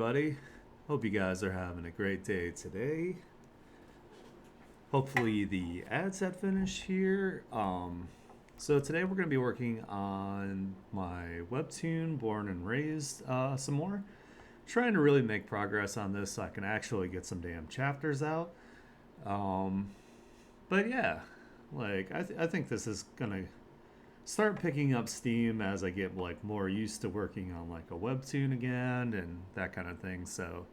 everybody. Hope you guys are having a great day today. Hopefully, the ads had finished here. So, today we're going to be working on my Webtoon Born and Raised some more. Trying to really make progress on this so I can actually get some damn chapters out. Um, but yeah, I think this is going to start picking up steam as I get like more used to working on like a webtoon again and that kind of thing. So,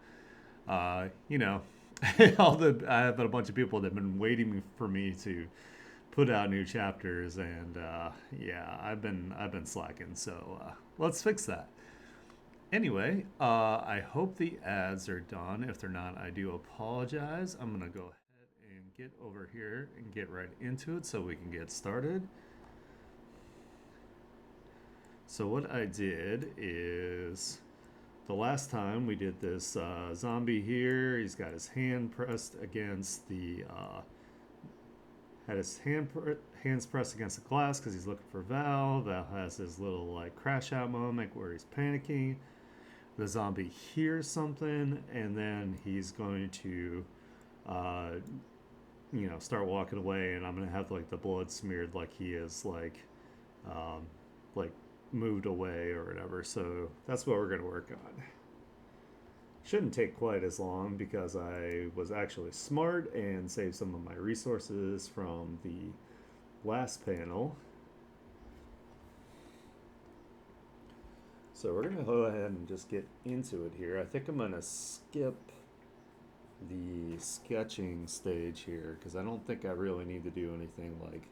you know, I have a bunch of people that have been waiting for me to put out new chapters, and yeah, I've been slacking. So let's fix that. Anyway, I hope the ads are done. If they're not, I do apologize. I'm gonna go ahead and get over here and get right into it so we can get started. So what I did is the last time we did this zombie here, he's got his hand pressed against the had his hands pressed against the glass because he's looking for Val. Val has his little like crash out moment where he's panicking. The zombie hears something, and then he's going to uh, start walking away, and I'm gonna have like the blood smeared like he is um, like moved away or whatever. So that's what we're gonna work on. Shouldn't take quite as long because I was actually smart and saved some of my resources from the last panel. So we're gonna go ahead and just get into it here. I think I'm gonna skip the sketching stage here because I don't think I really need to do anything like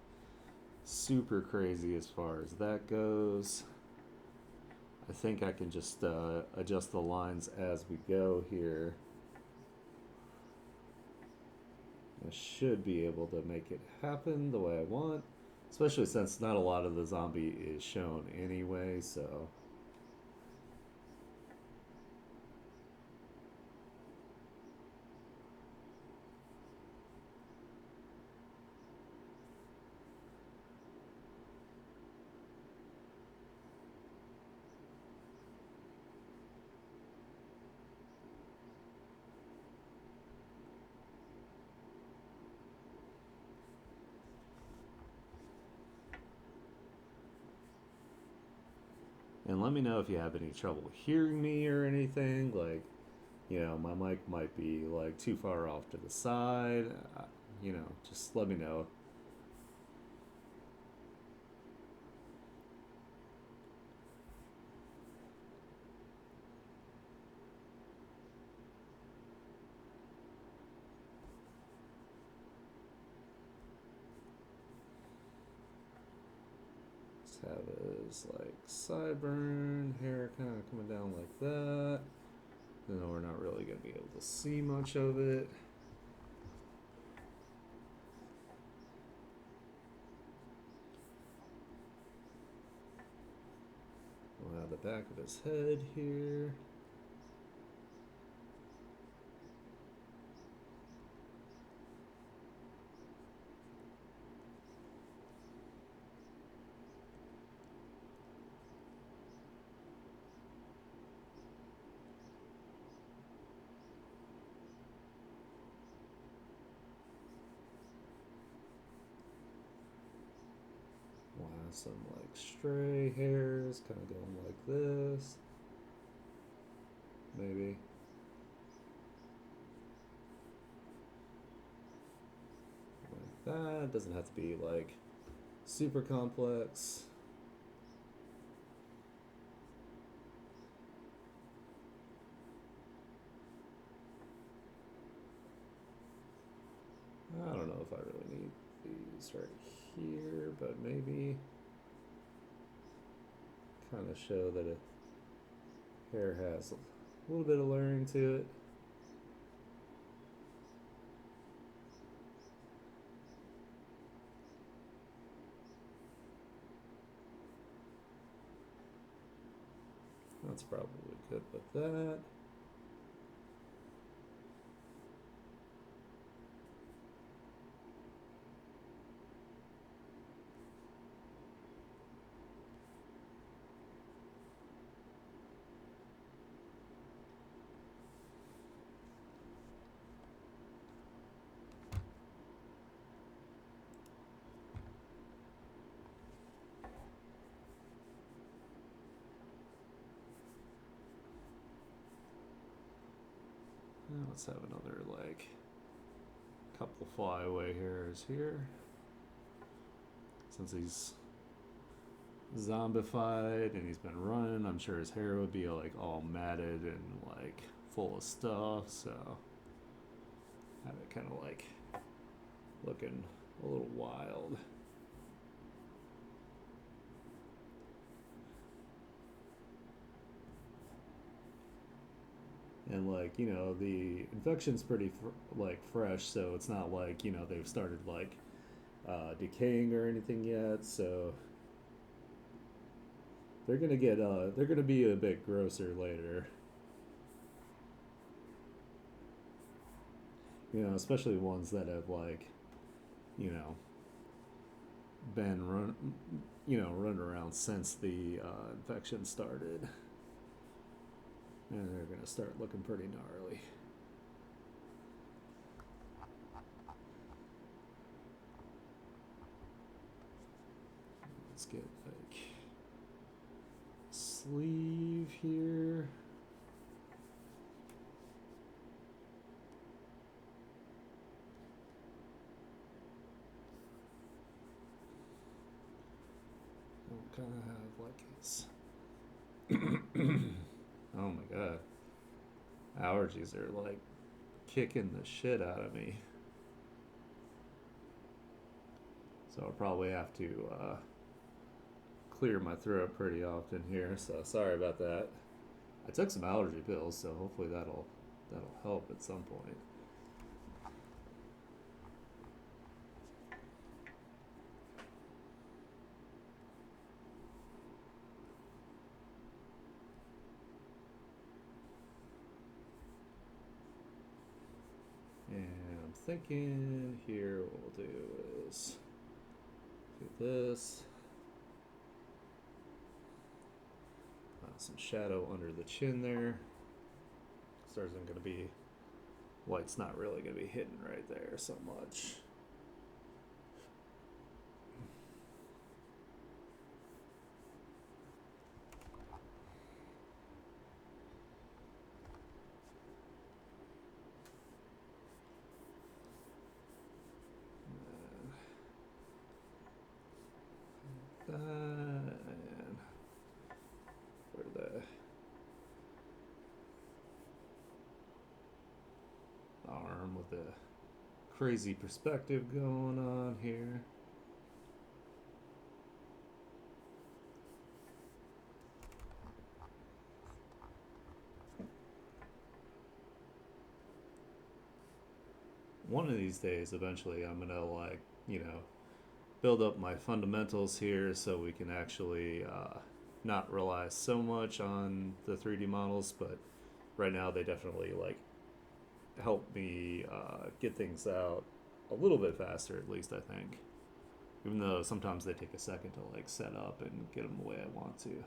super crazy as far as that goes. I think I can just adjust the lines as we go here. I should be able to make it happen the way I want, especially since not a lot of the zombie is shown anyway, so. And let me know if you have any trouble hearing me or anything. Like, my mic might be like too far off to the side. Just let me know. Just have his like sideburn hair kind of coming down like that. Then we're not really going to be able to see much of it. We'll have the back of his head here. We'll have some like stray hairs kind of going like this. Maybe. Like that. It doesn't have to be like super complex. I don't know if I really need these right here, but maybe kind of show that a hair has a little bit of layering to it. That's probably good with that. Let's have another like couple flyaway hairs here. Since he's zombified and he's been running, I'm sure his hair would be like all matted and like full of stuff, so have it kind of like looking a little wild. And like, you know, the infection's pretty like fresh, so it's not like, you know, they've started like decaying or anything yet, so they're gonna be a bit grosser later. You know, especially ones that have like, you know, been run around since the infection started, and they're gonna start looking pretty gnarly. Let's get like sleeve here. We'll kind of have like his oh my god, allergies are like kicking the shit out of me, so I'll probably have to clear my throat pretty often here, so sorry about that. I took some allergy pills, so hopefully that'll help at some point. And I'm thinking here what we'll do is do this. Some shadow under the chin there. Stars isn't going to be, light's not really going to be hitting right there so much. And for the arm with the crazy perspective going on here. One of these days, eventually, I'm gonna like, you know, build up my fundamentals here so we can actually not rely so much on the 3D models, but right now they definitely like help me get things out a little bit faster, at least I think, even though sometimes they take a second to like set up and get them the way I want to.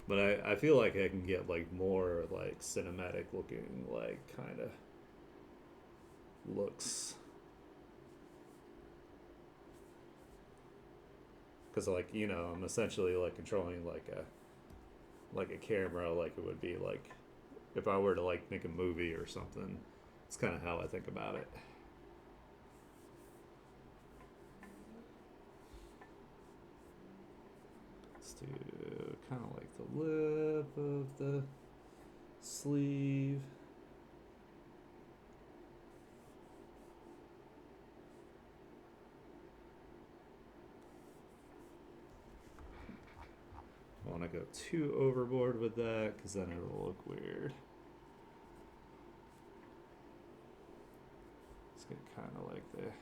But I feel like I can get like more like cinematic looking like kind of looks, because like, you know, I'm essentially like controlling like a camera, like it would be like if I were to like make a movie or something. It's kind of how I think about it. Let's do kind of like the lip of the sleeve. I don't want to go too overboard with that because then it'll look weird. Let's get kind of like the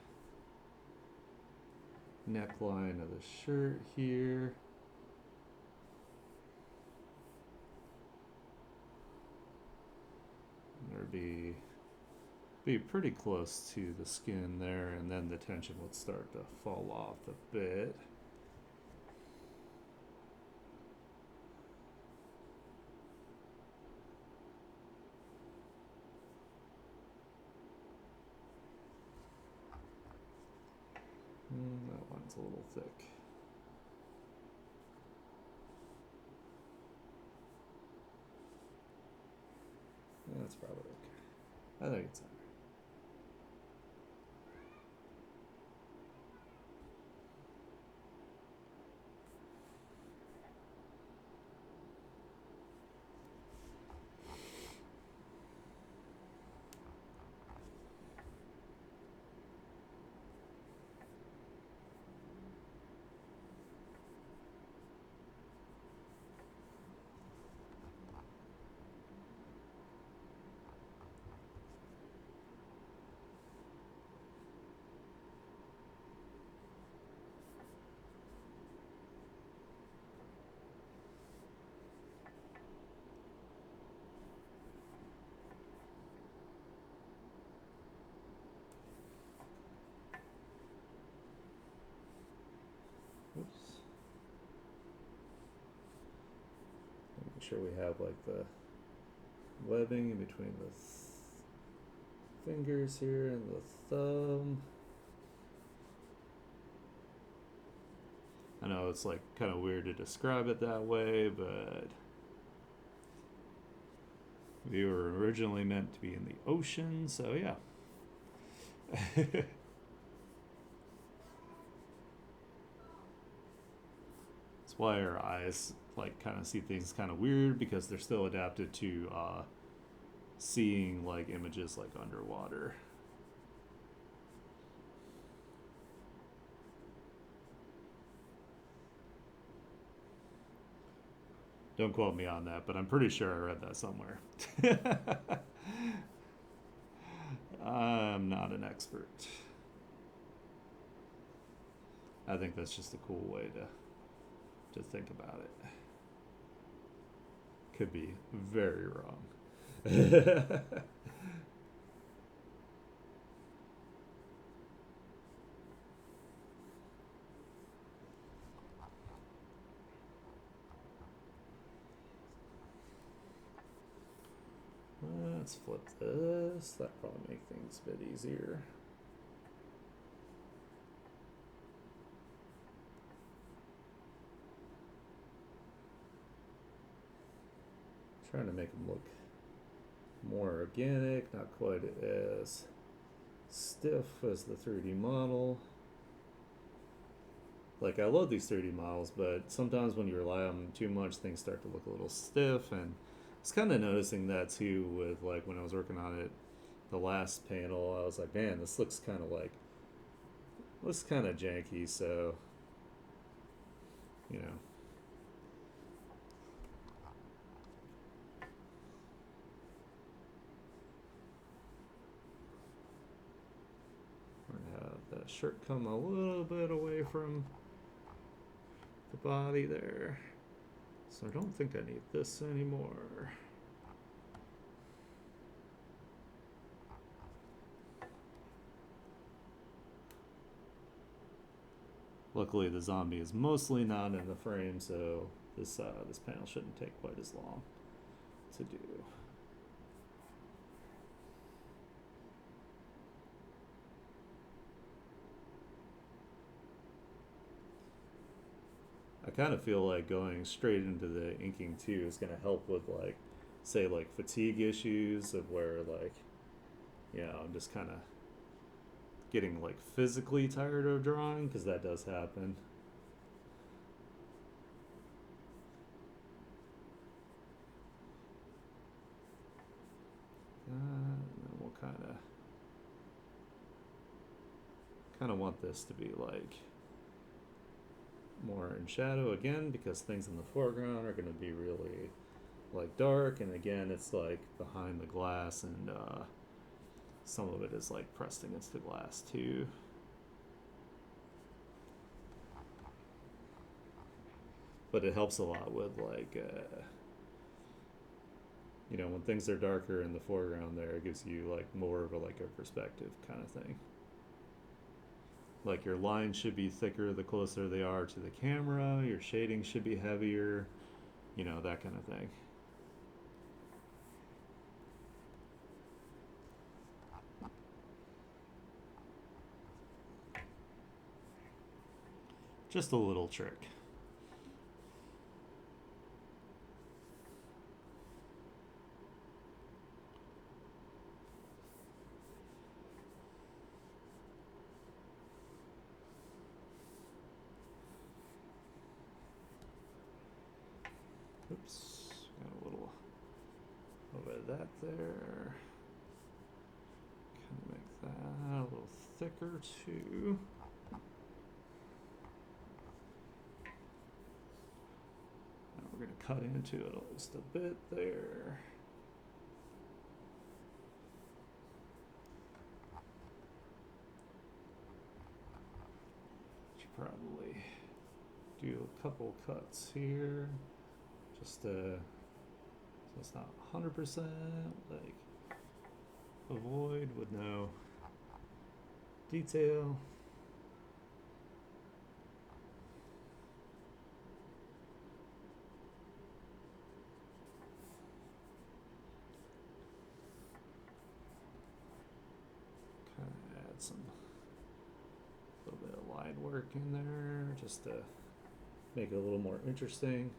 neckline of the shirt here. And there'd be pretty close to the skin there, and then the tension would start to fall off a bit. That one's a little thick. That's probably okay. I think it's alright. Oops. Make sure we have like the webbing in between the fingers here and the thumb. I know it's like kind of weird to describe it that way, but we were originally meant to be in the ocean, so yeah. That's why our eyes like kind of see things kind of weird, because they're still adapted to seeing like images like underwater. Don't quote me on that, but I'm pretty sure I read that somewhere. I'm not an expert. I think that's just a cool way to think about it. Could be very wrong. Let's flip this. That'll probably make things a bit easier. Trying to make them look more organic, not quite as stiff as the 3D model. Like, I love these 3D models, but sometimes when you rely on them too much, things start to look a little stiff, and I was kind of noticing that too with like when I was working on it the last panel. I was like, man, this looks kind of janky, so you know. We're gonna have that shirt come a little bit away from the body there. So I don't think I need this anymore. Luckily, the zombie is mostly not in the frame, so this panel shouldn't take quite as long to do. I kind of feel like going straight into the inking too is going to help with like, say like fatigue issues of where like, you know, I'm just kind of getting like physically tired of drawing, because that does happen. And then we'll kind of want this to be like more in shadow again, because things in the foreground are going to be really like dark, and again it's like behind the glass, and some of it is like pressed against the glass too. But it helps a lot with like you know, when things are darker in the foreground there, it gives you like more of a like a perspective kind of thing. Like your lines should be thicker the closer they are to the camera, your shading should be heavier, you know, that kind of thing. Just a little trick. of that there. Kind of make that a little thicker too. Now we're going to cut into it just a bit there. Should probably do a couple cuts here, just so it's not 100%, like avoid with no detail. Kind of add some little bit of line work in there just to make it a little more interesting.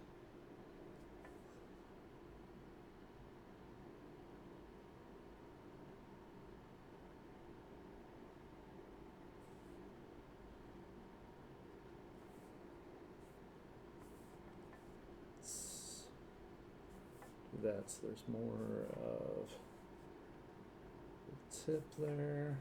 That's there's more of the tip there.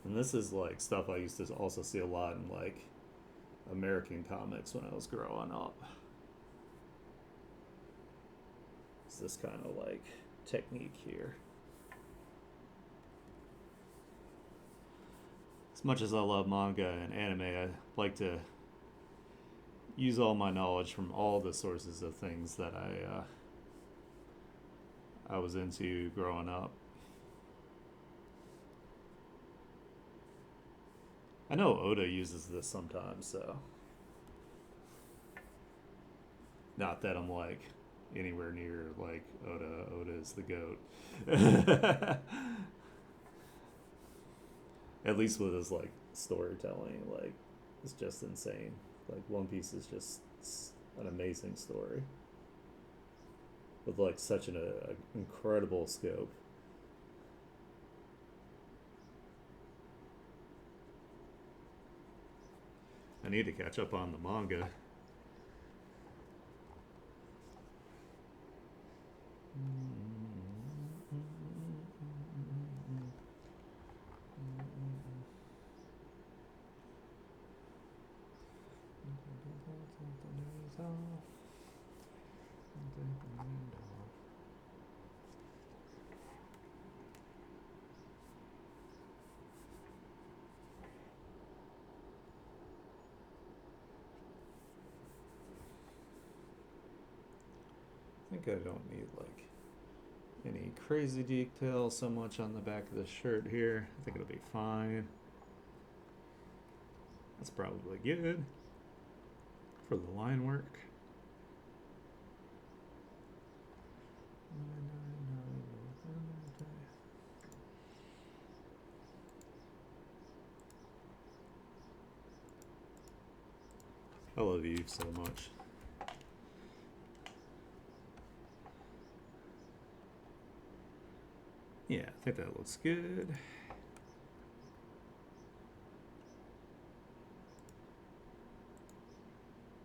And this is like stuff I used to also see a lot in like American comics when I was growing up. It's this kind of like technique here. As much as I love manga and anime, I like to use all my knowledge from all the sources of things that I was into growing up. I know Oda uses this sometimes, so not that I'm like anywhere near like Oda. Oda is the GOAT. At least with his like storytelling, like it's just insane. Like One Piece is just an amazing story with like such an incredible scope. I need to catch up on the manga. I think I don't need like any crazy detail so much on the back of the shirt here. I think it'll be fine. That's probably good for the line work. I love you so much. Yeah, I think that looks good.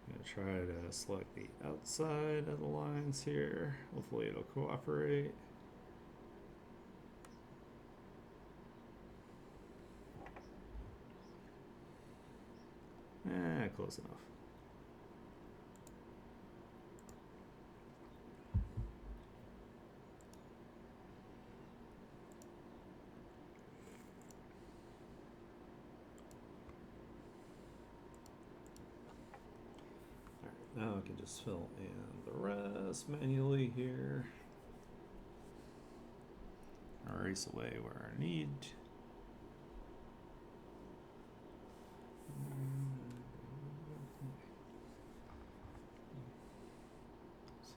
I'm gonna try to select the outside of the lines here. Hopefully it'll cooperate. Close enough. Now I can just fill in the rest manually here. Erase away where I need. So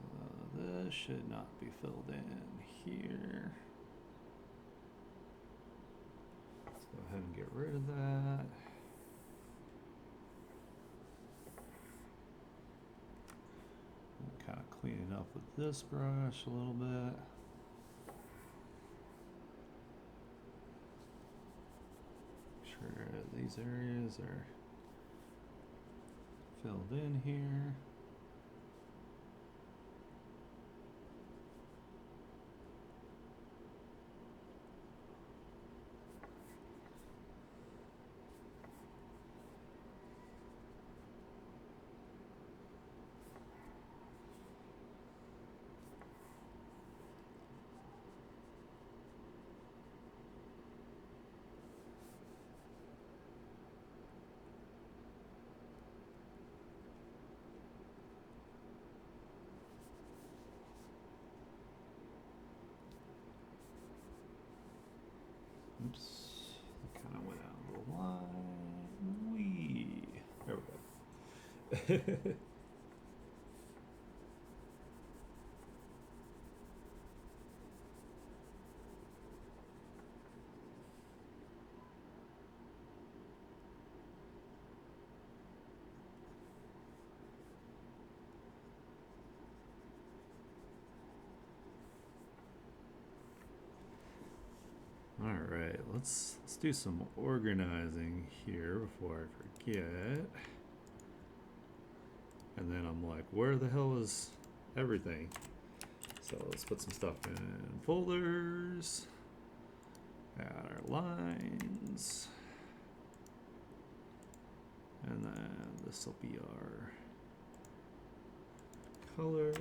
this should not be filled in here. ahead and get rid of that. Kind of clean it up with this brush a little bit. Make sure these areas are filled in here. Oops, kind of went out of the line. Wee. There we go. All right, let's do some organizing here before I forget. And then I'm like, where the hell is everything? So let's put some stuff in folders. Add our lines. And then this will be our colors.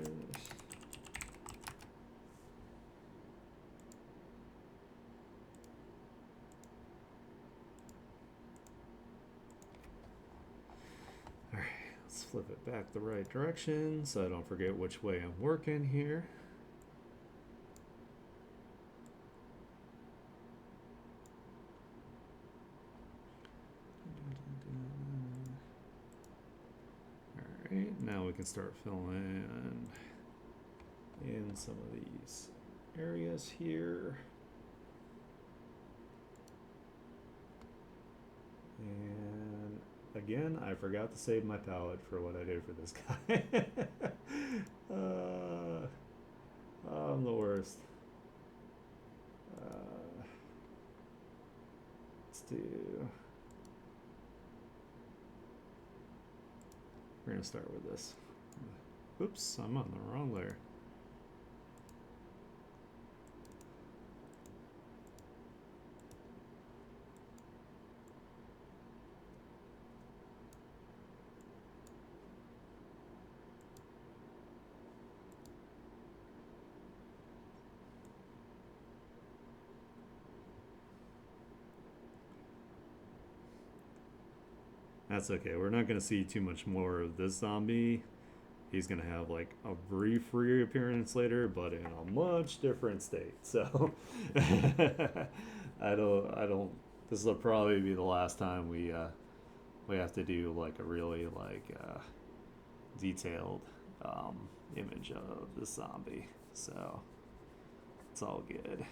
Flip it back the right direction so I don't forget which way I'm working here. Alright, now we can start filling in some of these areas here. And again, I forgot to save my palette for what I did for this guy. I'm the worst. Let's do... We're gonna start with this. Oops, I'm on the wrong layer. That's okay. We're not going to see too much more of this zombie. He's going to have like a brief reappearance later, but in a much different state. So I don't. This will probably be the last time we have to do like a really detailed image of the zombie. So it's all good.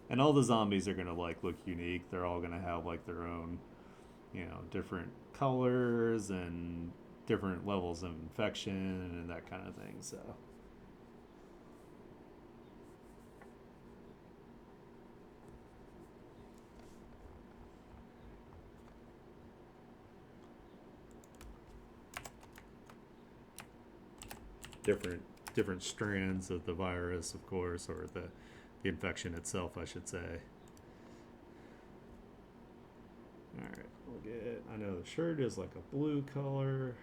And all the zombies are going to like look unique. They're all going to have like their own, different colors and different levels of infection and that kind of thing. So different strands of the virus, of course, or the infection itself, I should say. All right, we'll get, I know the shirt is like a blue color,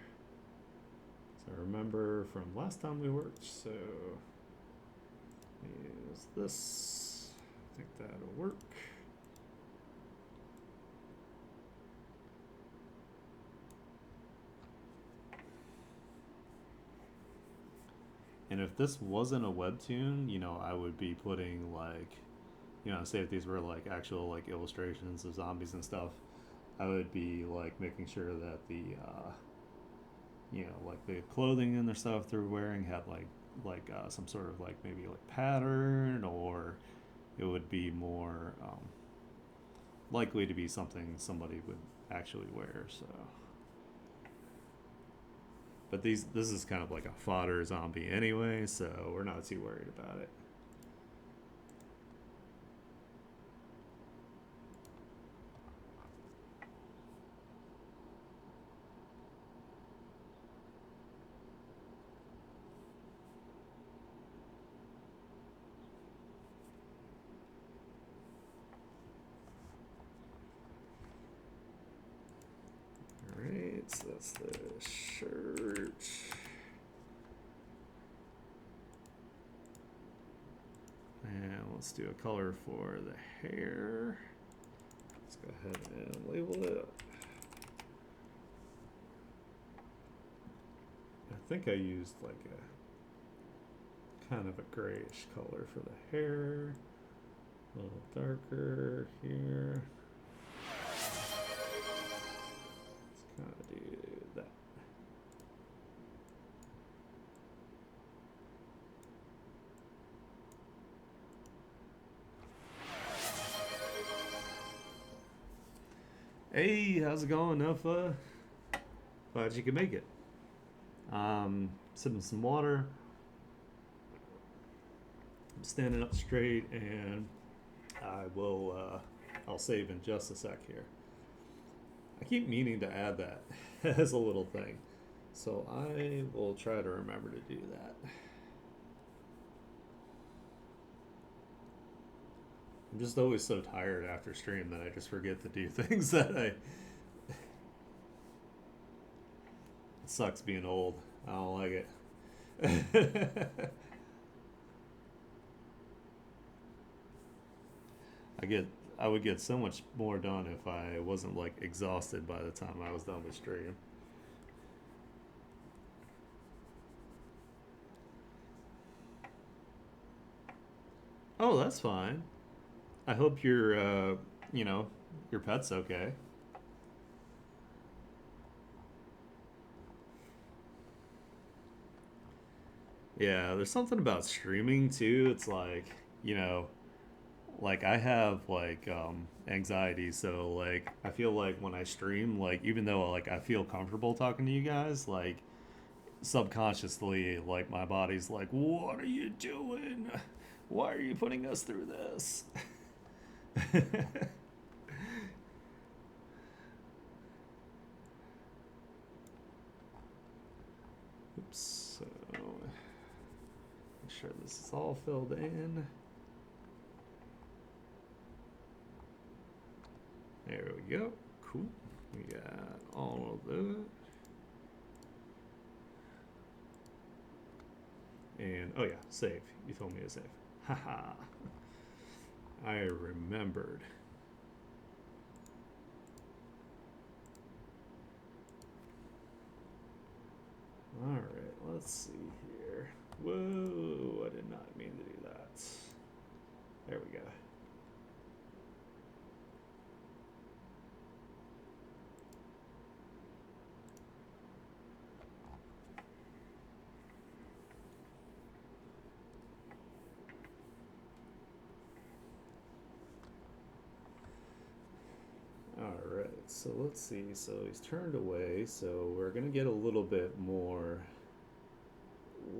so I remember from last time we worked, so use this. I think that'll work. And if this wasn't a webtoon, I would be putting like, say if these were like actual like illustrations of zombies and stuff, I would be like making sure that the, like the clothing and the stuff they're wearing had like some sort of like maybe like pattern, or it would be more likely to be something somebody would actually wear. So, but this is kind of like a fodder zombie anyway, so we're not too worried about it. Alright, so that's the shirt. And let's do a color for the hair. Let's go ahead and label it. I think I used like a kind of a grayish color for the hair. A little darker here. Let's kind of do that. Hey, how's it going, Alpha? Glad you could make it. Sipping some water. I'm standing up straight, and I'll save in just a sec here. I keep meaning to add that as a little thing, so I will try to remember to do that. I'm just always so tired after stream that I just forget to do things that it sucks being old. I don't like it. I would get so much more done if I wasn't like exhausted by the time I was done with stream. Oh, that's fine. I hope your pet's okay. Yeah, there's something about streaming too. It's like, you know, like I have like anxiety, so like I feel like when I stream, like even though like I feel comfortable talking to you guys, like subconsciously like my body's like, "What are you doing? Why are you putting us through this?" Oops. So make sure this is all filled in. There we go. Cool. We got all of that. And oh yeah, save. You told me to save. Haha. I remembered. Alright, let's see here. Whoa, I did not mean to do that. There we go. Alright, so let's see. So he's turned away, so we're going to get a little bit more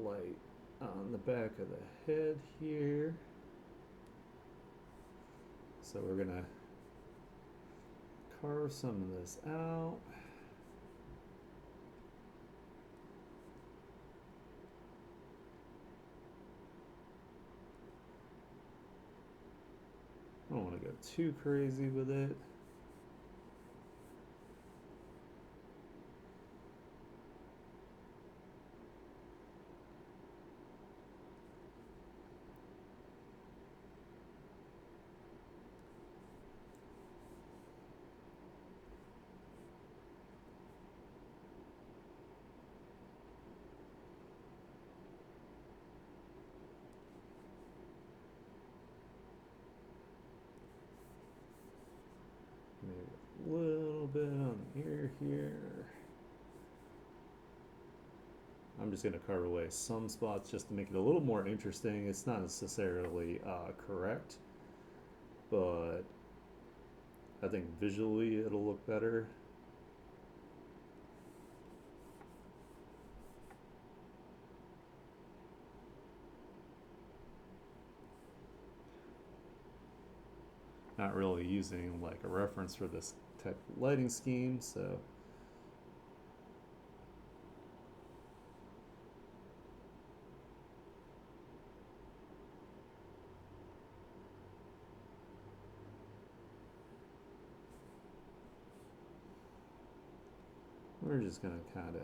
light on the back of the head here. So we're going to carve some of this out. I don't want to go too crazy with it. Maybe a little bit on the ear here. I'm just going to carve away some spots just to make it a little more interesting. It's not necessarily correct, but I think visually it'll look better. Not really using like a reference for this type of lighting scheme, so we're just gonna kind of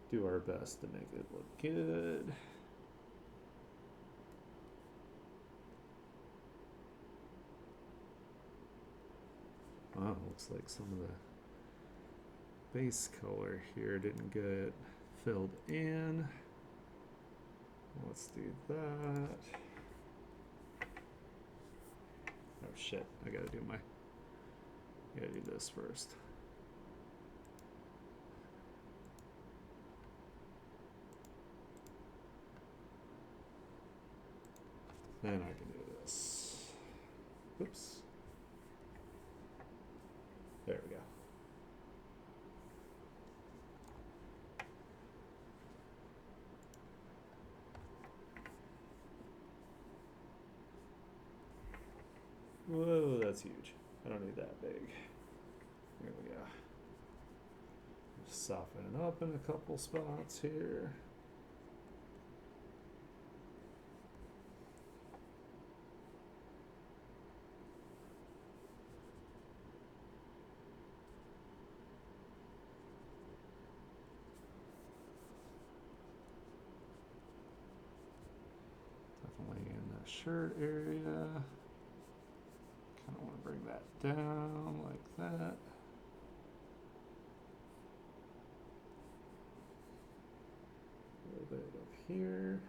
do our best to make it look good. Oh, looks like some of the base color here didn't get filled in. Let's do that. Oh shit, I gotta do this first. Then I can do this. Oops. There we go. Whoa, that's huge. I don't need that big. There we go. Just soften it up in a couple spots here. Definitely in the shirt area. Kind of want to bring that down like that. A little bit up here.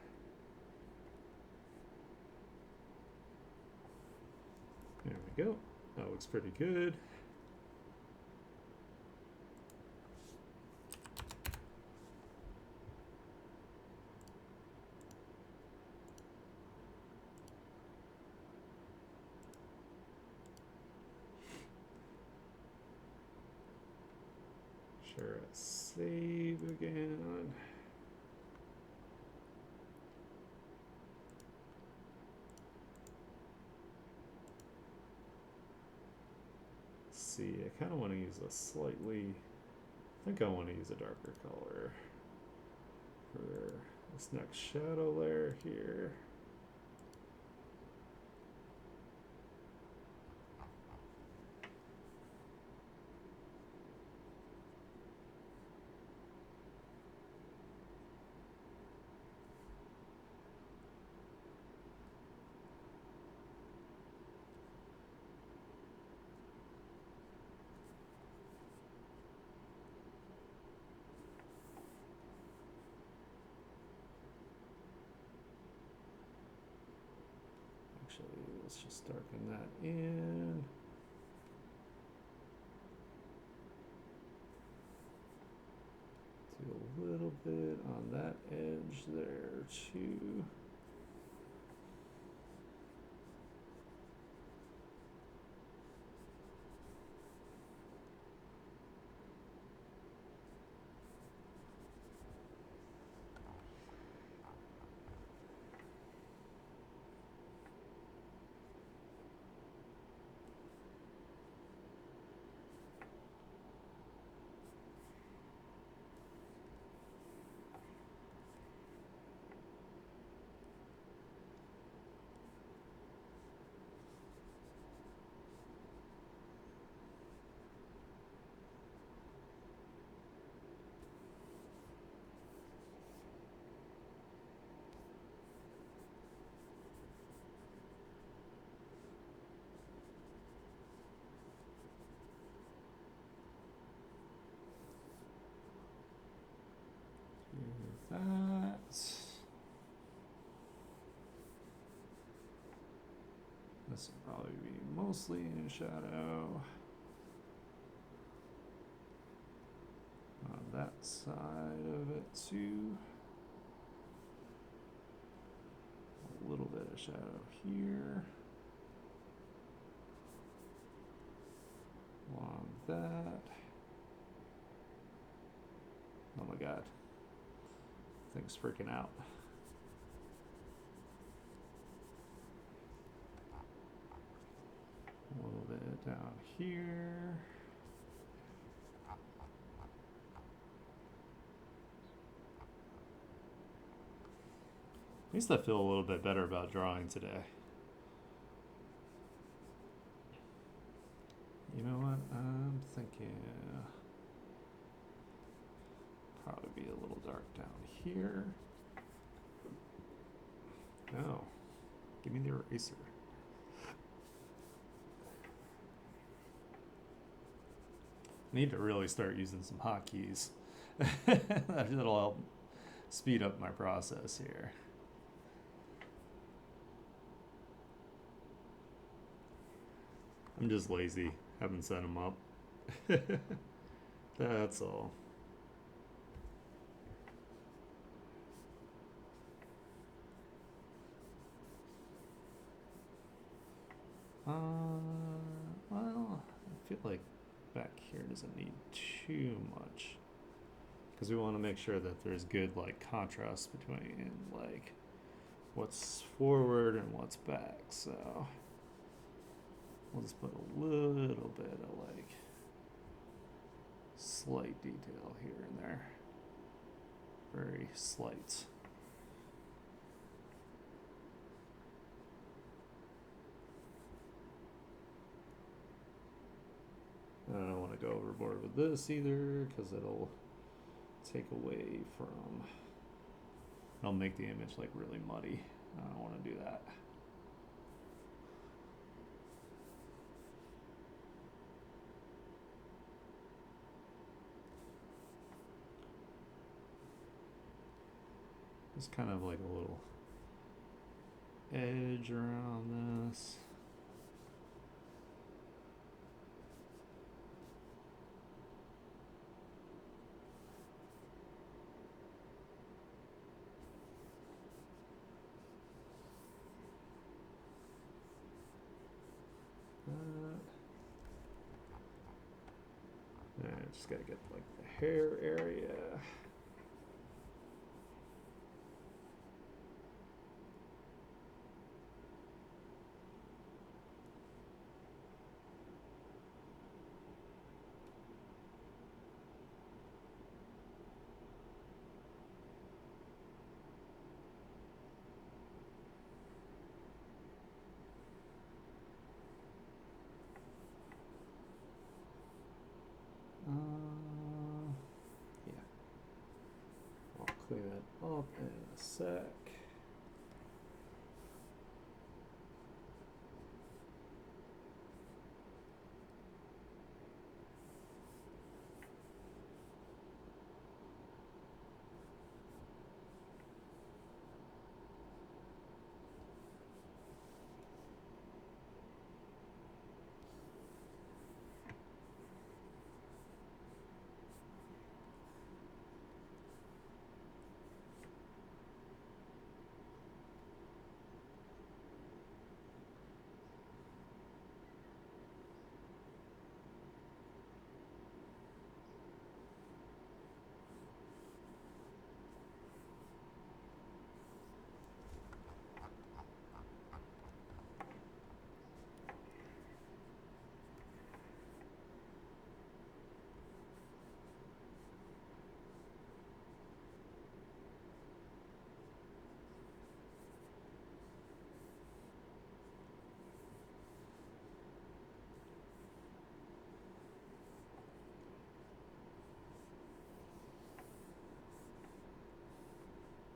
There we go. That looks pretty good. Sure, save again. See, I kind of want to use a slightly, I think I want to use a darker color for this next shadow layer here. Actually, let's just darken that in. Do a little bit on that edge there too. Do that. This will probably be mostly in shadow. On that side of it too. A little bit of shadow here. that. Oh my god. Thing's freaking out. A little bit down here. At least I feel a little bit better about drawing today. You know what? I'm thinking probably be a little dark down here. No. Give me the eraser. Need to really start using some hotkeys. That'll help speed up my process here. I'm just lazy. Haven't set them up. That's all. Well, I feel like back here doesn't need too much, because we want to make sure that there's good like contrast between like what's forward and what's back. So we'll just put a little bit of like slight detail here and there. Very slight. I don't want to go overboard with this either, because it'll take away from, it'll make the image like really muddy. I don't want to do that. Just kind of like a little edge around this. I just gotta get like the hair area. Yeah. I'll clean that up in a sec.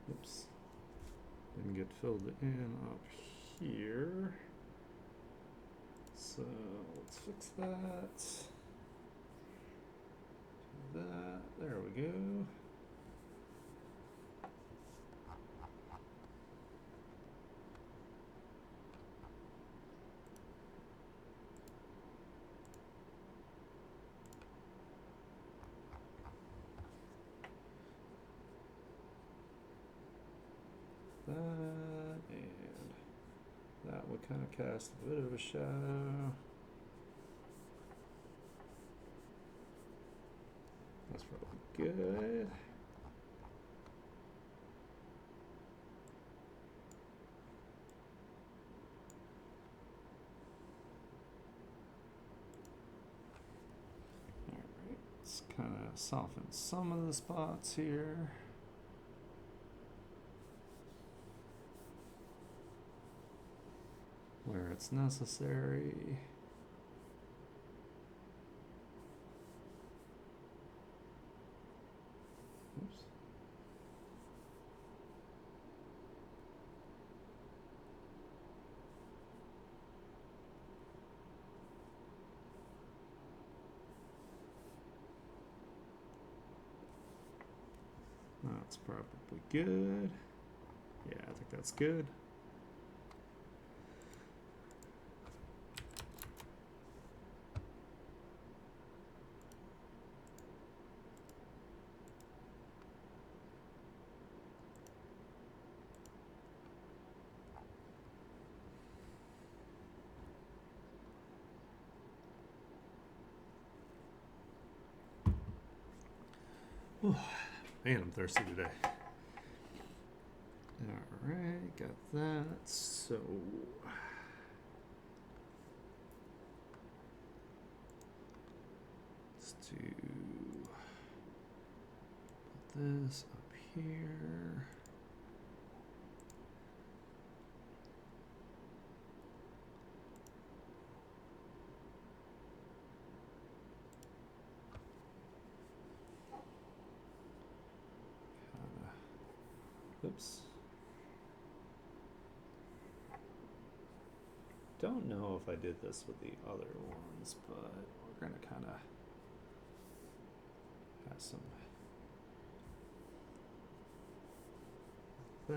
Oops. Didn't get filled in up here. So let's fix that. Do that. There we go. That, and that would kind of cast a bit of a shadow. That's probably good. Alright, let's kind of soften some of the spots here. Where it's necessary. Oops. That's probably good. Yeah, I think that's good. Whew. Man, I'm thirsty today. Alright, got that. So let's do put this up here. Oops. Don't know if I did this with the other ones, but we're gonna kind of have some that.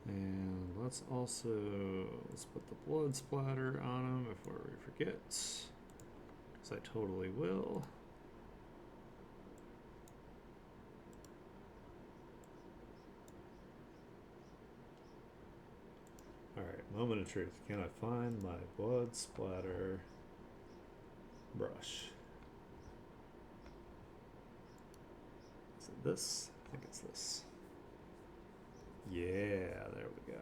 And let's put the blood splatter on them before we forget, because I totally will. Alright, moment of truth. Can I find my blood splatter brush? Is it this? I think it's this. Yeah, there we go.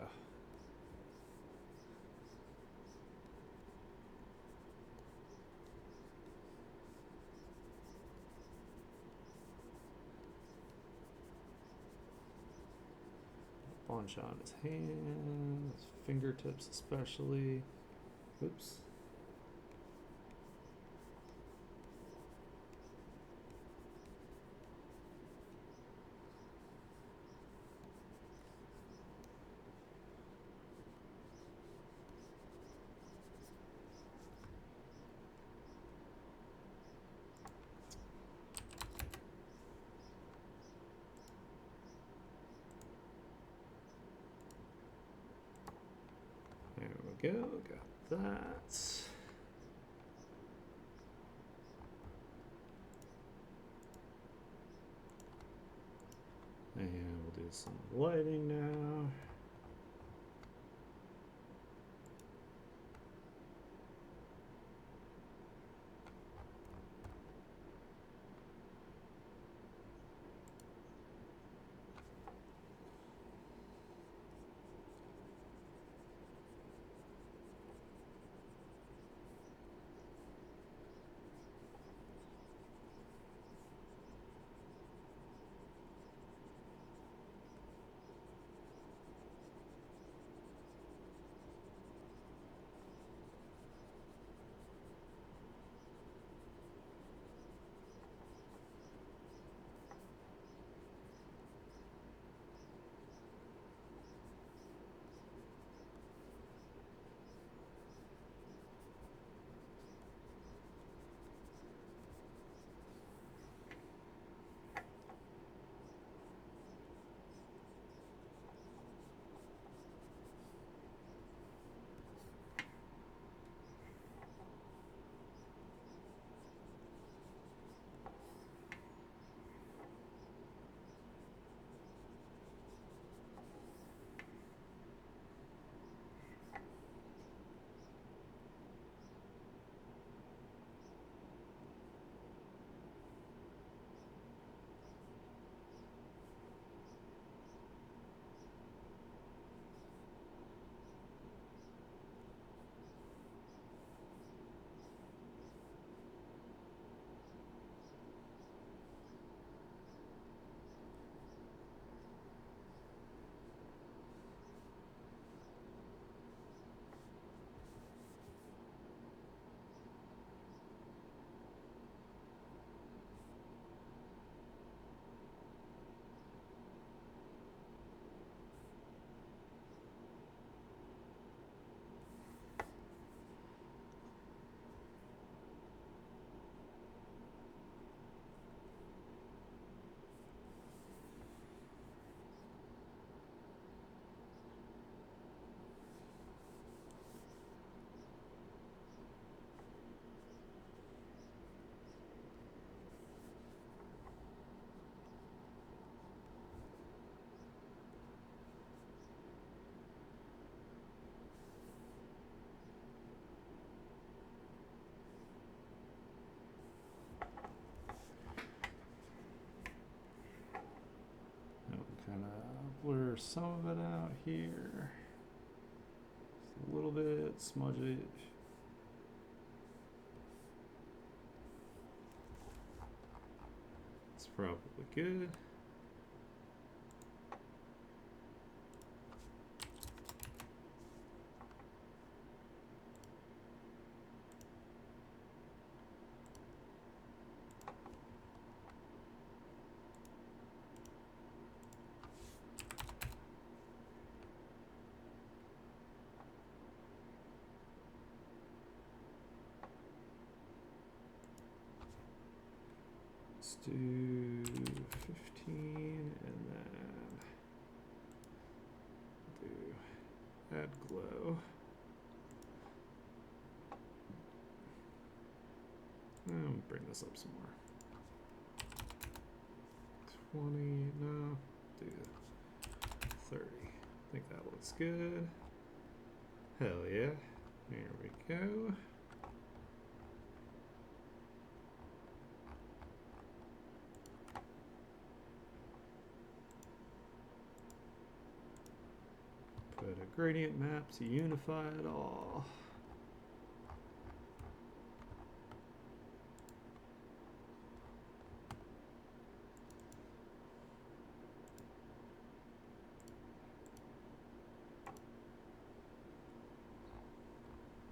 A bunch on his hands, his fingertips especially. Oops. There we go, got that. And we'll do some lighting now. blur some of it out here. Just a little bit, smudge it. It's probably good. Let's do 15 and then do add glow. And bring this up some more. 20, no, do 30. I think that looks good. Hell yeah. Here we go. Put a gradient map to unify it all.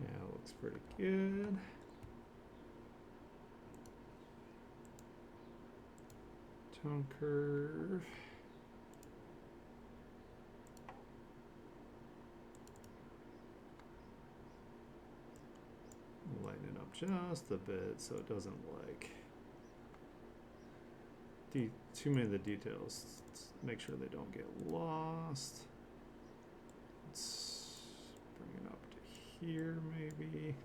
Yeah, it looks pretty good. Tone curve. Lighten it up just a bit so it doesn't like too many of the details. Make sure they don't get lost. Let's bring it up to here maybe.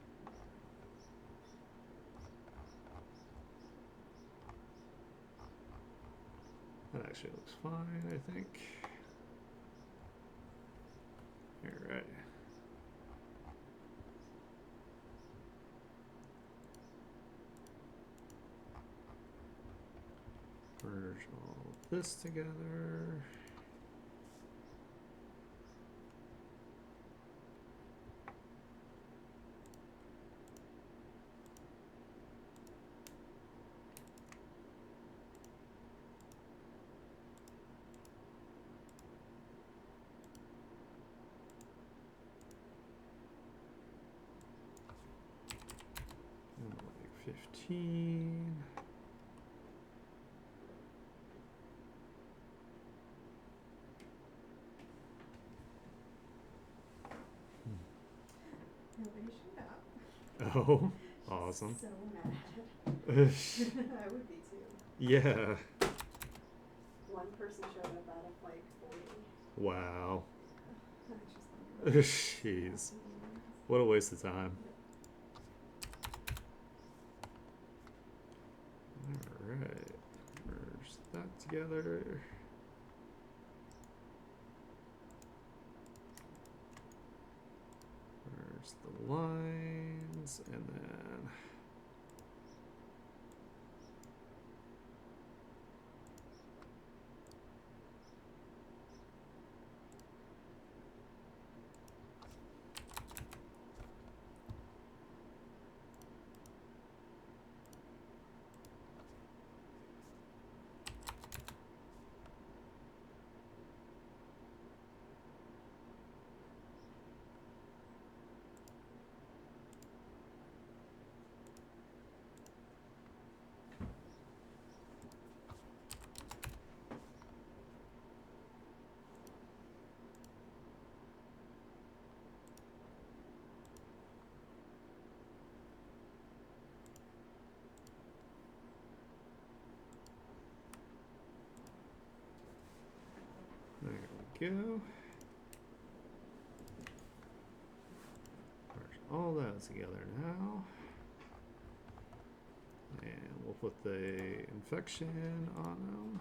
That actually looks fine, I think. All right. Merge all this together. And like 15. Nobody showed up. Oh, awesome. So mad. I would be too. Yeah. One person showed up out of like 40. Wow. I was just Jeez. What a waste of time. Alright. Merge that together. Merge the lines and then there we go. Merge all that together now. And we'll put the infection on them.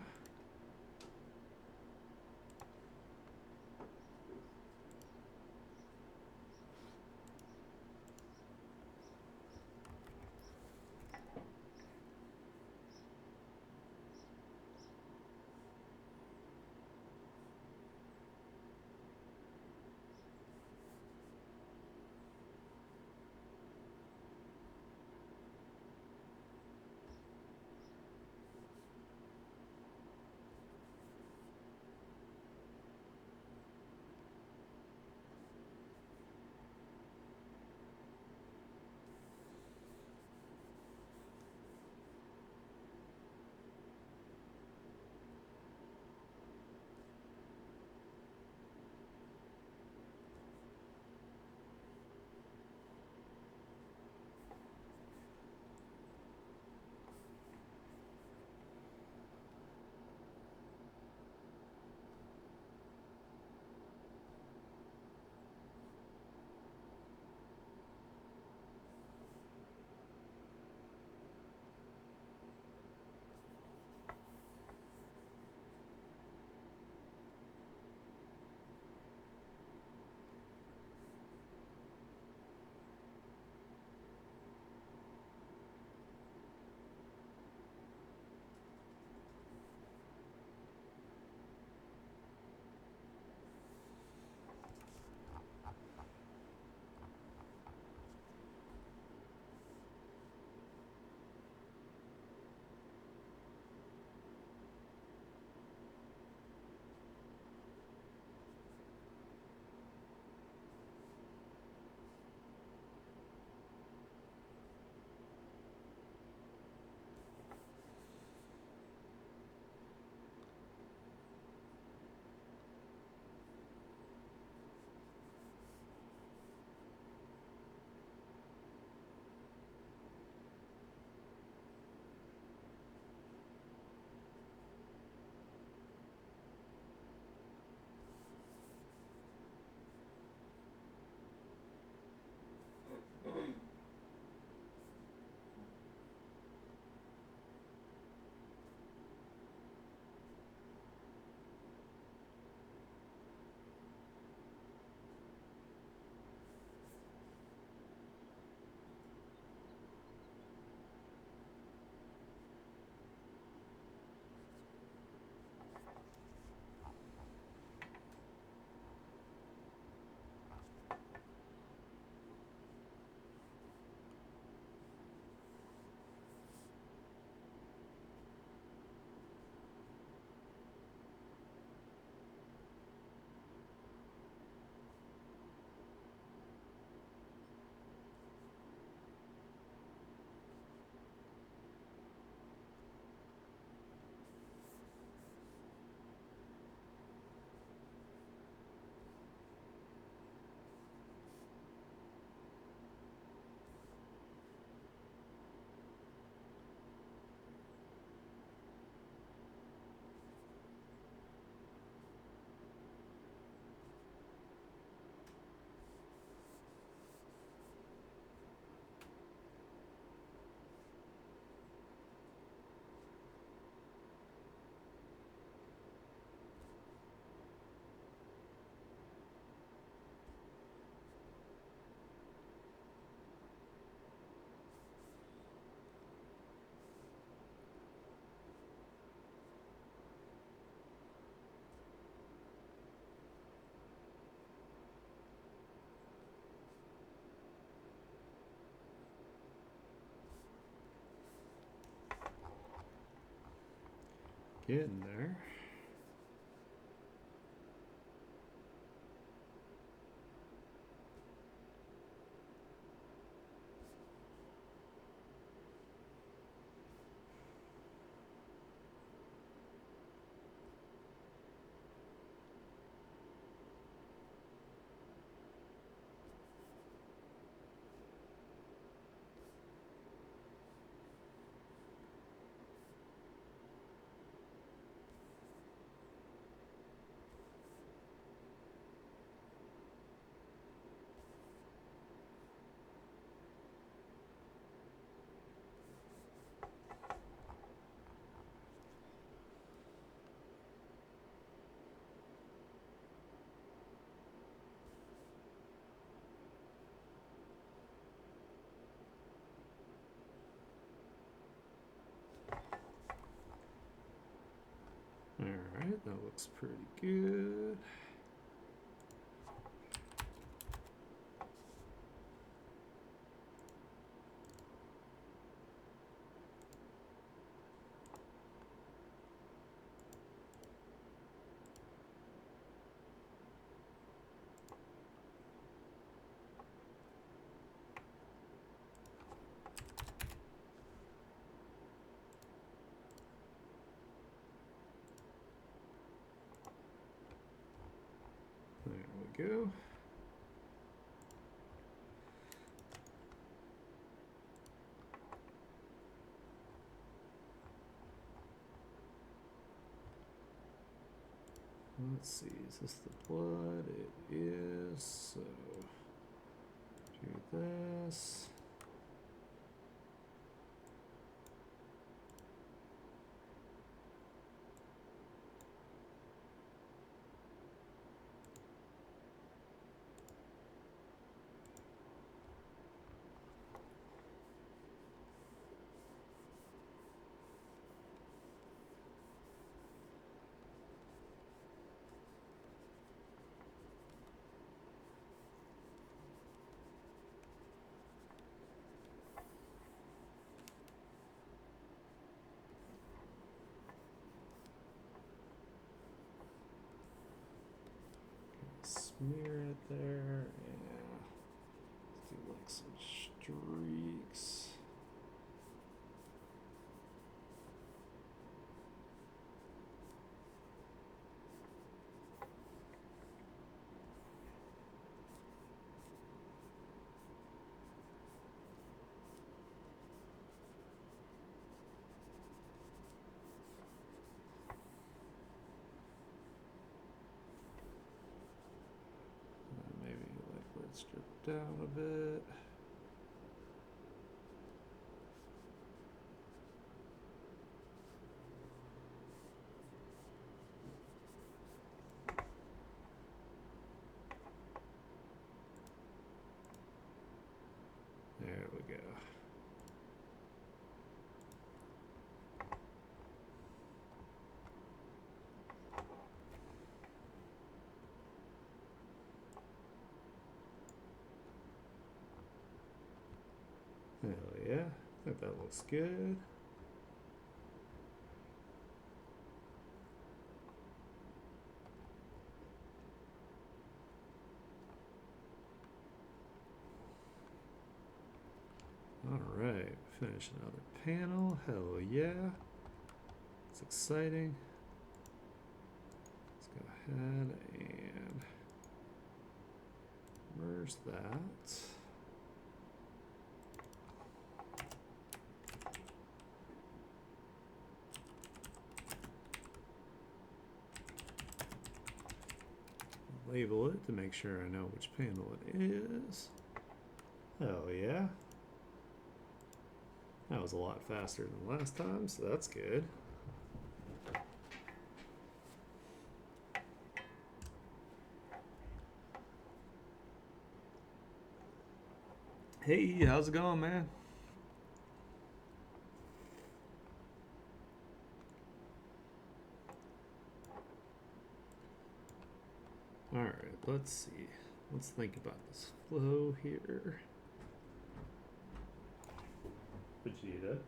Getting there. Alright, that looks pretty good. There we go. Let's see, is this the blood? It is, so do this. Smear it there, yeah. Let's do like some streaks. Maybe like let's strip down a bit. There we go. Hell yeah, I think that looks good. Alright, finish another panel. Hell yeah. It's exciting. Let's go ahead and merge that. Label it to make sure I know which panel it is. Hell yeah. That was a lot faster than last time, so that's good. Hey, how's it going, man? Alright, let's see. Let's think about this flow here. Vegeta.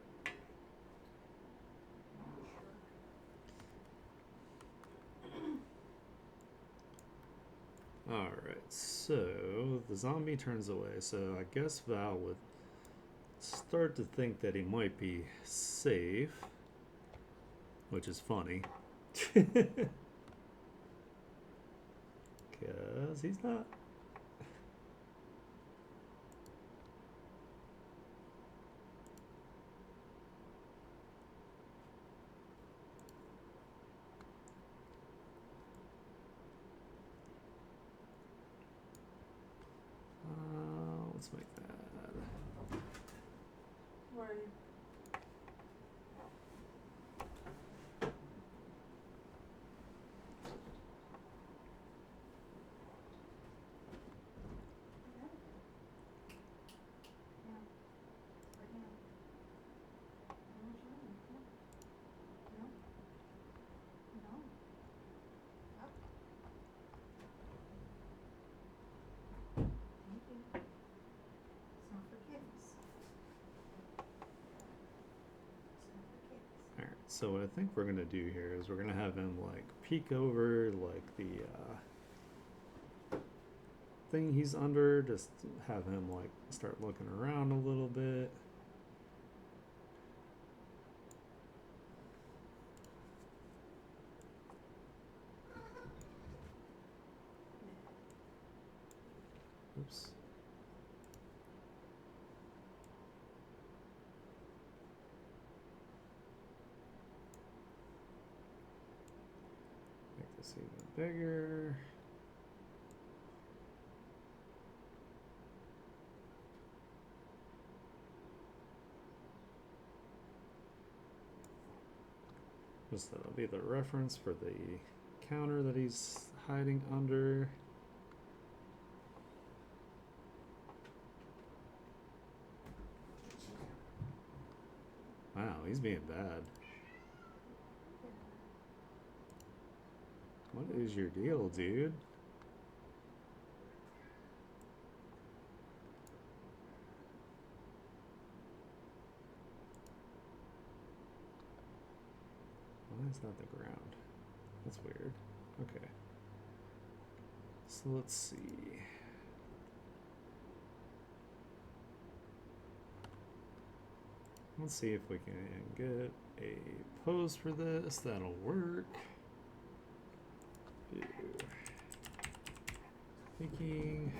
So the zombie turns away. So I guess Val would start to think that he might be safe, which is funny. Because he's not. Let's make that. Where are you? Alright, so what I think we're gonna do here is we're gonna have him like peek over like the thing he's under, just have him like start looking around a little bit. Oops. Make this even bigger. Just that'll be the reference for the counter that he's hiding under. Wow, he's being bad. What is your deal, dude? Why is that the ground? That's weird. Okay. So let's see. Let's see if we can get a pose for this. That'll work. Thinking.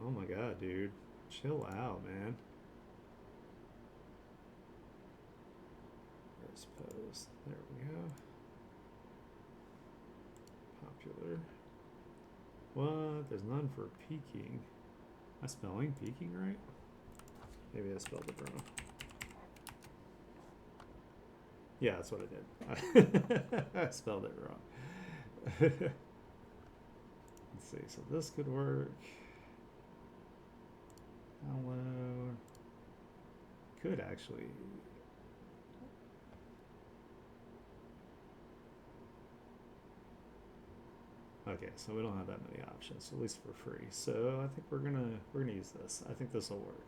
Oh my god, dude. Chill out, man. First pose. There we go. Popular. What? There's none for peeking. Am I spelling peeking right? Maybe I spelled it wrong. Yeah, that's what I did. I spelled it wrong. Let's see. So this could work. Download. Could actually. Okay, so we don't have that many options, at least for free. So I think we're gonna use this. I think this will work.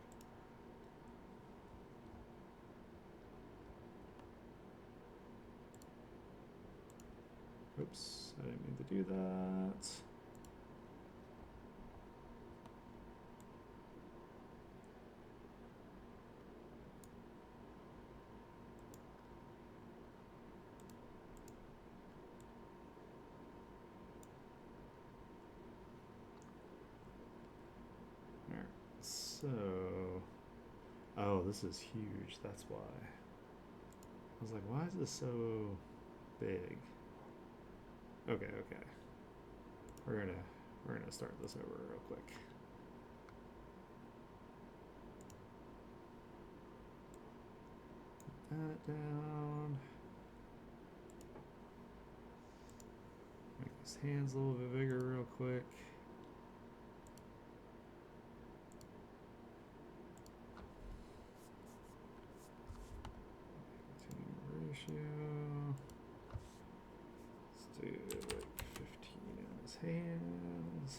Oops, I didn't mean to do that. Alright, so... Oh, this is huge, that's why. I was like, why is this so big? Okay. We're gonna start this over real quick. Put that down. Make his hands a little bit bigger real quick. Continue ratio. Let's do like 15 in his hands.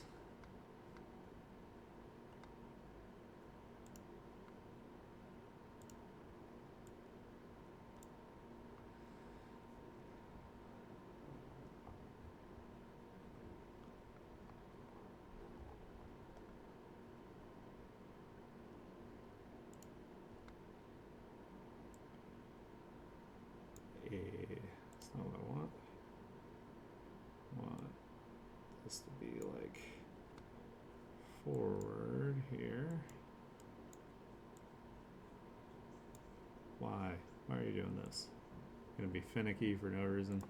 forward here. Why? Why are you doing this? Gonna be finicky for no reason.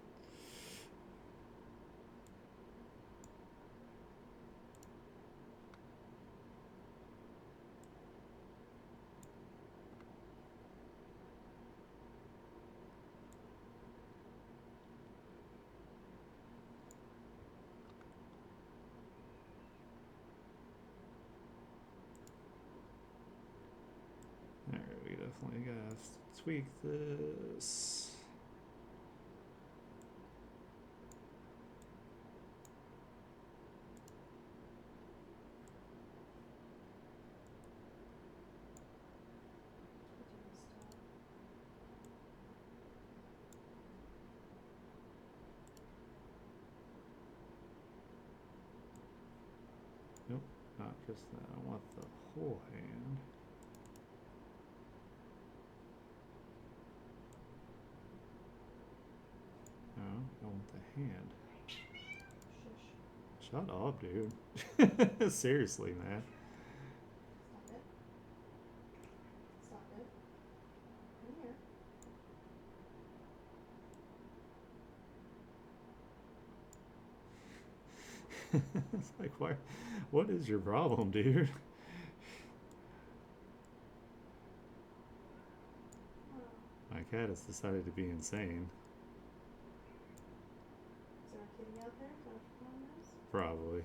Alright, we definitely gotta tweak this. Nope, not just that. I want the whole hand. No, I want the hand. Shush. Shut up, dude. Seriously, man. Stop it. Stop it. Come here. It's like, why? What is your problem, dude? Oh. My cat has decided to be insane. Is there a kitty out there? Is that what your problem is? Probably.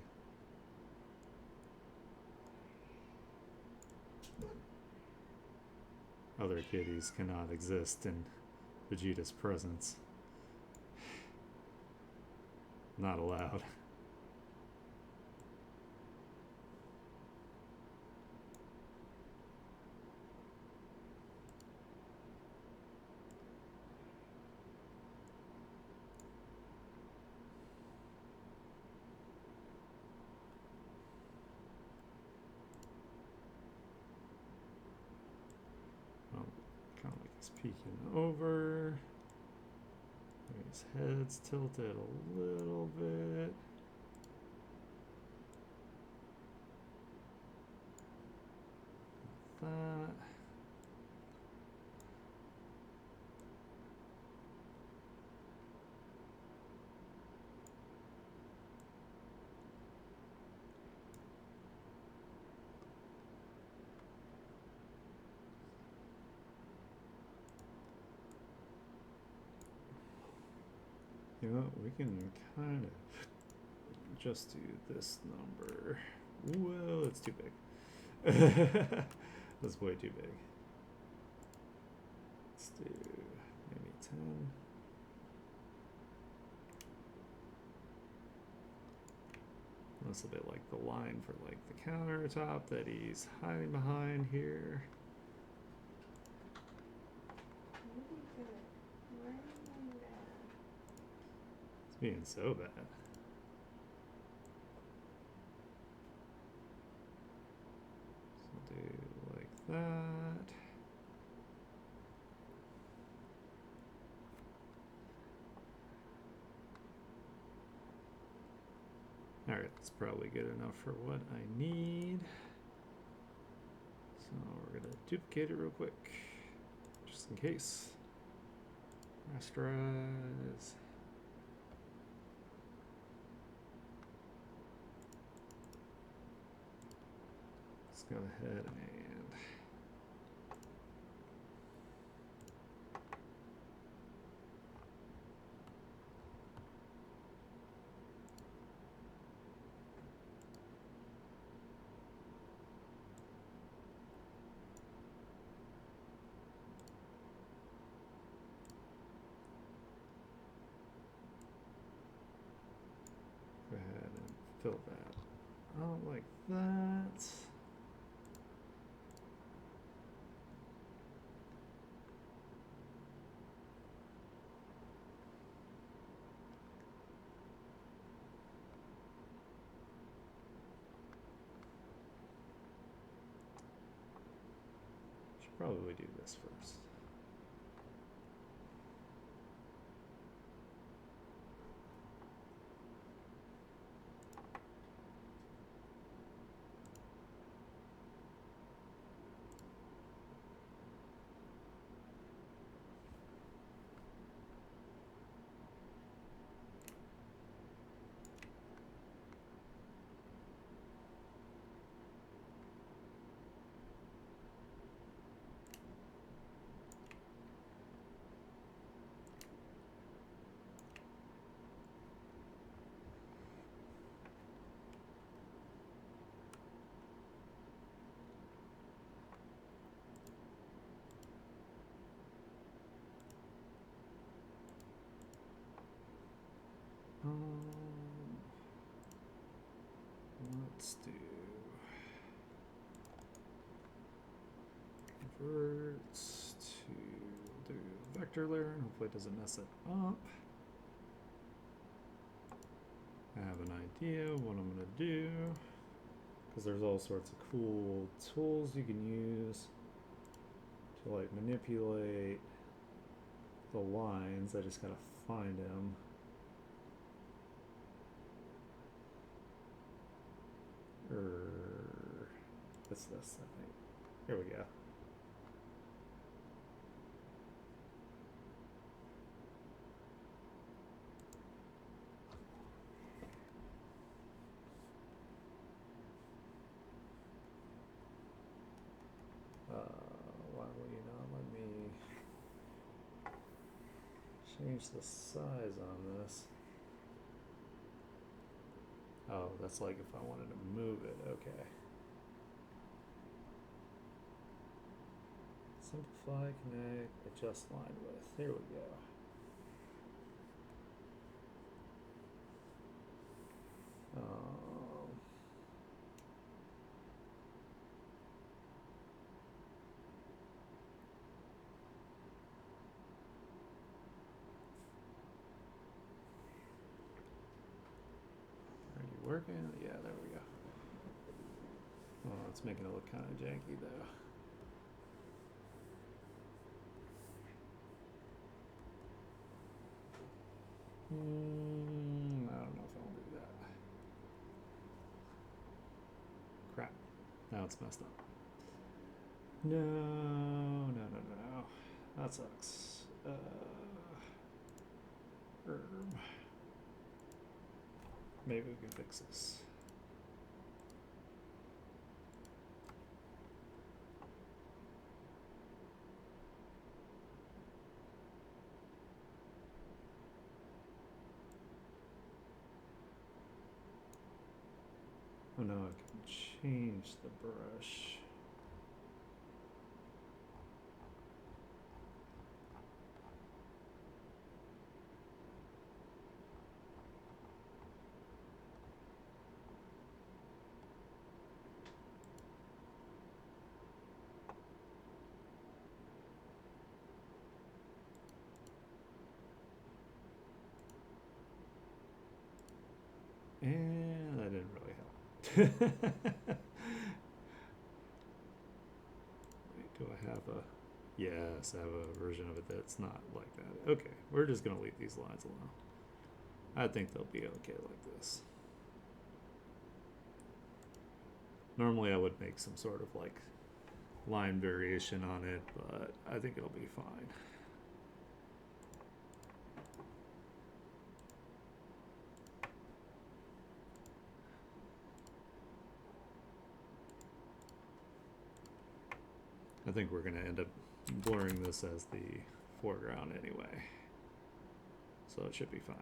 Other kitties cannot exist in Vegeta's presence. Not allowed. Kind of like he's peeking over. His head's tilted a little bit. That. You know what, we can kind of just do this number. Well, it's too big. That's way too big. Let's do maybe 10. That's a bit like the line for like the countertop that he's hiding behind here. Really good. Why are you doing that? It's being so bad. So do like that. Alright, that's probably good enough for what I need. So we're gonna duplicate it real quick, just in case. Rasterize. Let's go ahead and go ahead and fill that out like that. Should probably do this first. let's do convert to do vector layer, and hopefully it doesn't mess it up. I have an idea what I'm gonna do, because there's all sorts of cool tools you can use to like manipulate the lines. I just gotta find them. What's this? I think. Here we go. Why will you not let me change the size on this? Oh, that's like if I wanted to move it. Okay. Simplify, connect, adjust line width. Here we go. Are you working? Yeah, there we go. Oh, it's making it look kind of janky though. I don't know if I'll do that. Crap. Now it's messed up. No. That sucks. Maybe we can fix this. Oh no, I can change the brush. And that didn't really help. Wait, do I have a... Yes, I have a version of it that's not like that. Okay, we're just going to leave these lines alone. I think they'll be okay like this. Normally I would make some sort of like line variation on it, but I think it'll be fine. I think we're going to end up blurring this as the foreground anyway, so it should be fine.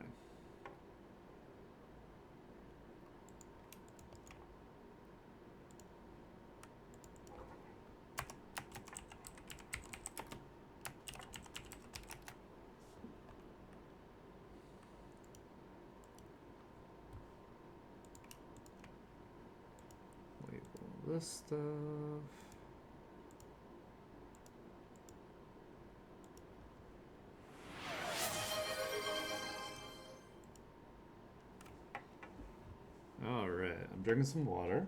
Label this stuff. I'm drinking some water.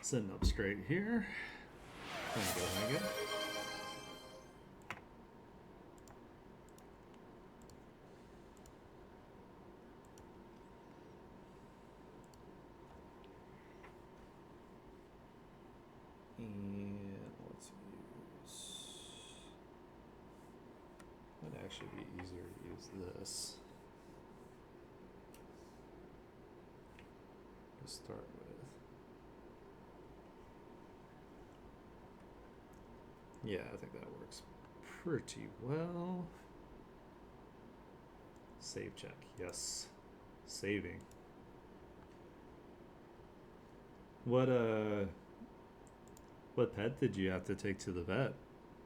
Sitting up straight here. Thank you. And let's use... Might actually be easier to use this. Start with. Yeah, I think that works pretty well. Save check, yes. Saving. What pet did you have to take to the vet?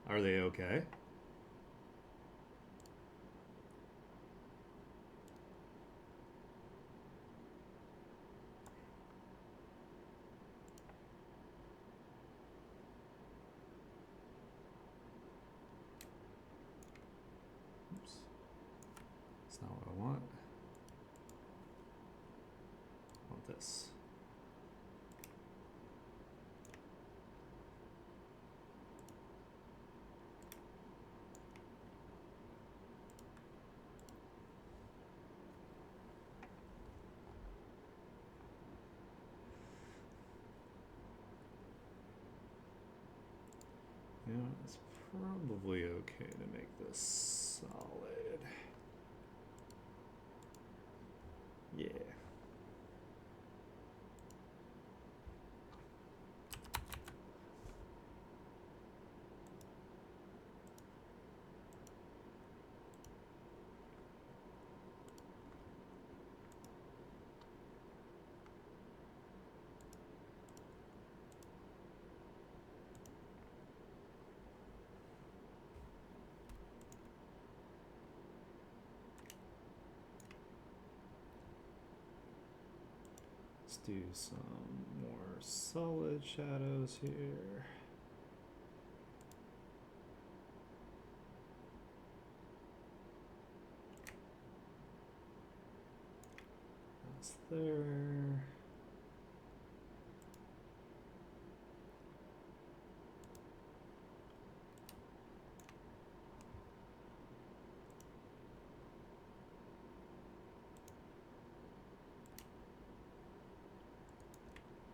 Are they okay? not what I want. I want this. You know, it's probably okay to make this solid. Yeah. Let's do some more solid shadows here. That's there.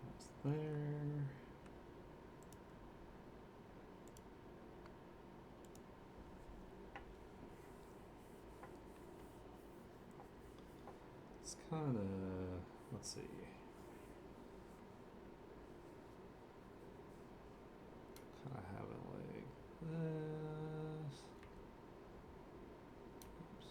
That's there. It's kind of, let's see. Kind of have it like this. Oops.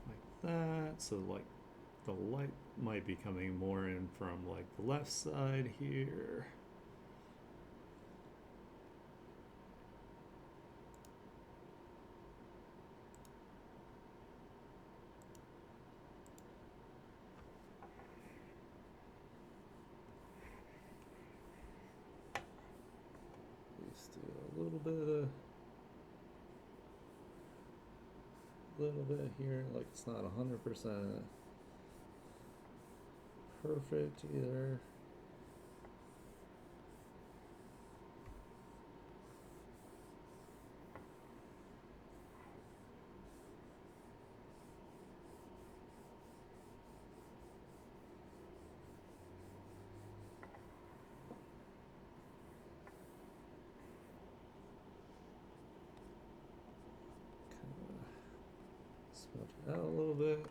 Like that. So like the light might be coming more in from like the left side here. Let's do a little bit here. Like it's not 100% perfect either. Smudge it out a little bit.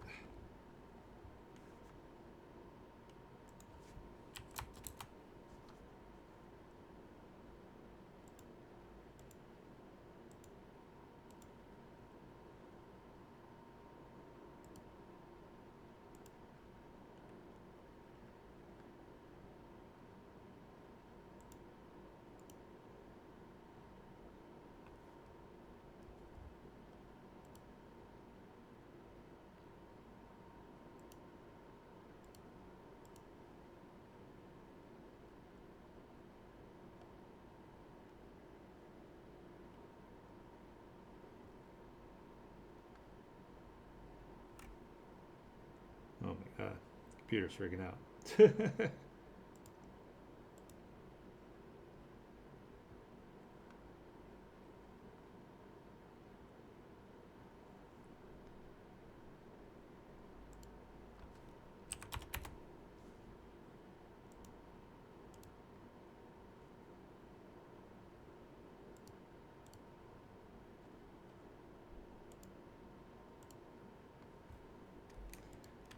Oh my god, computer's freaking out.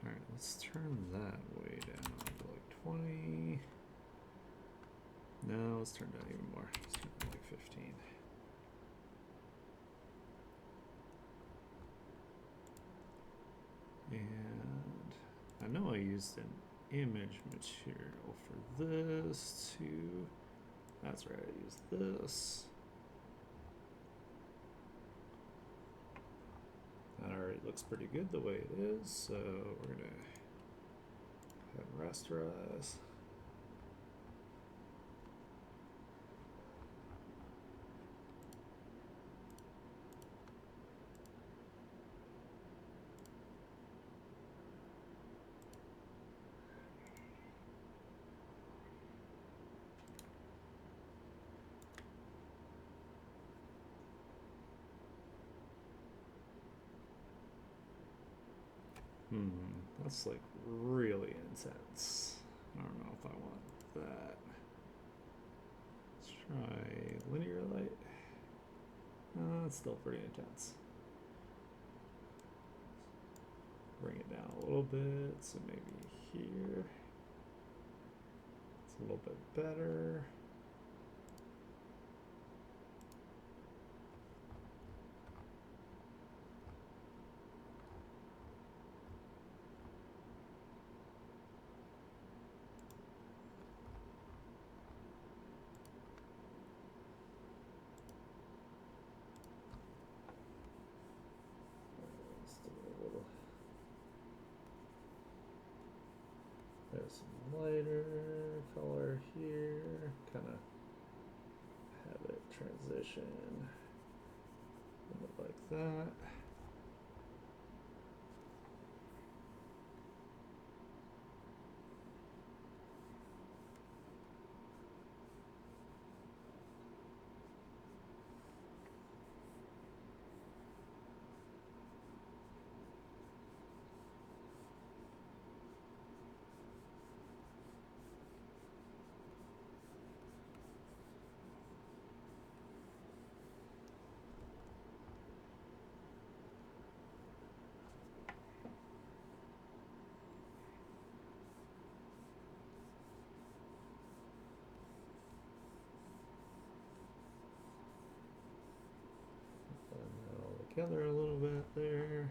Alright, let's turn that way down to like 20. No, let's turn down even more. Let's turn it to like 15. And used an image material for this too. That's right, I used this. That already looks pretty good the way it is, so we're gonna have rasterize. That's like really intense. I don't know if I want that. Let's try linear light. It's still pretty intense. Bring it down a little bit, so maybe here. It's a little bit better. There's some lighter color here, kind of have it transition, look like that. Together a little bit there.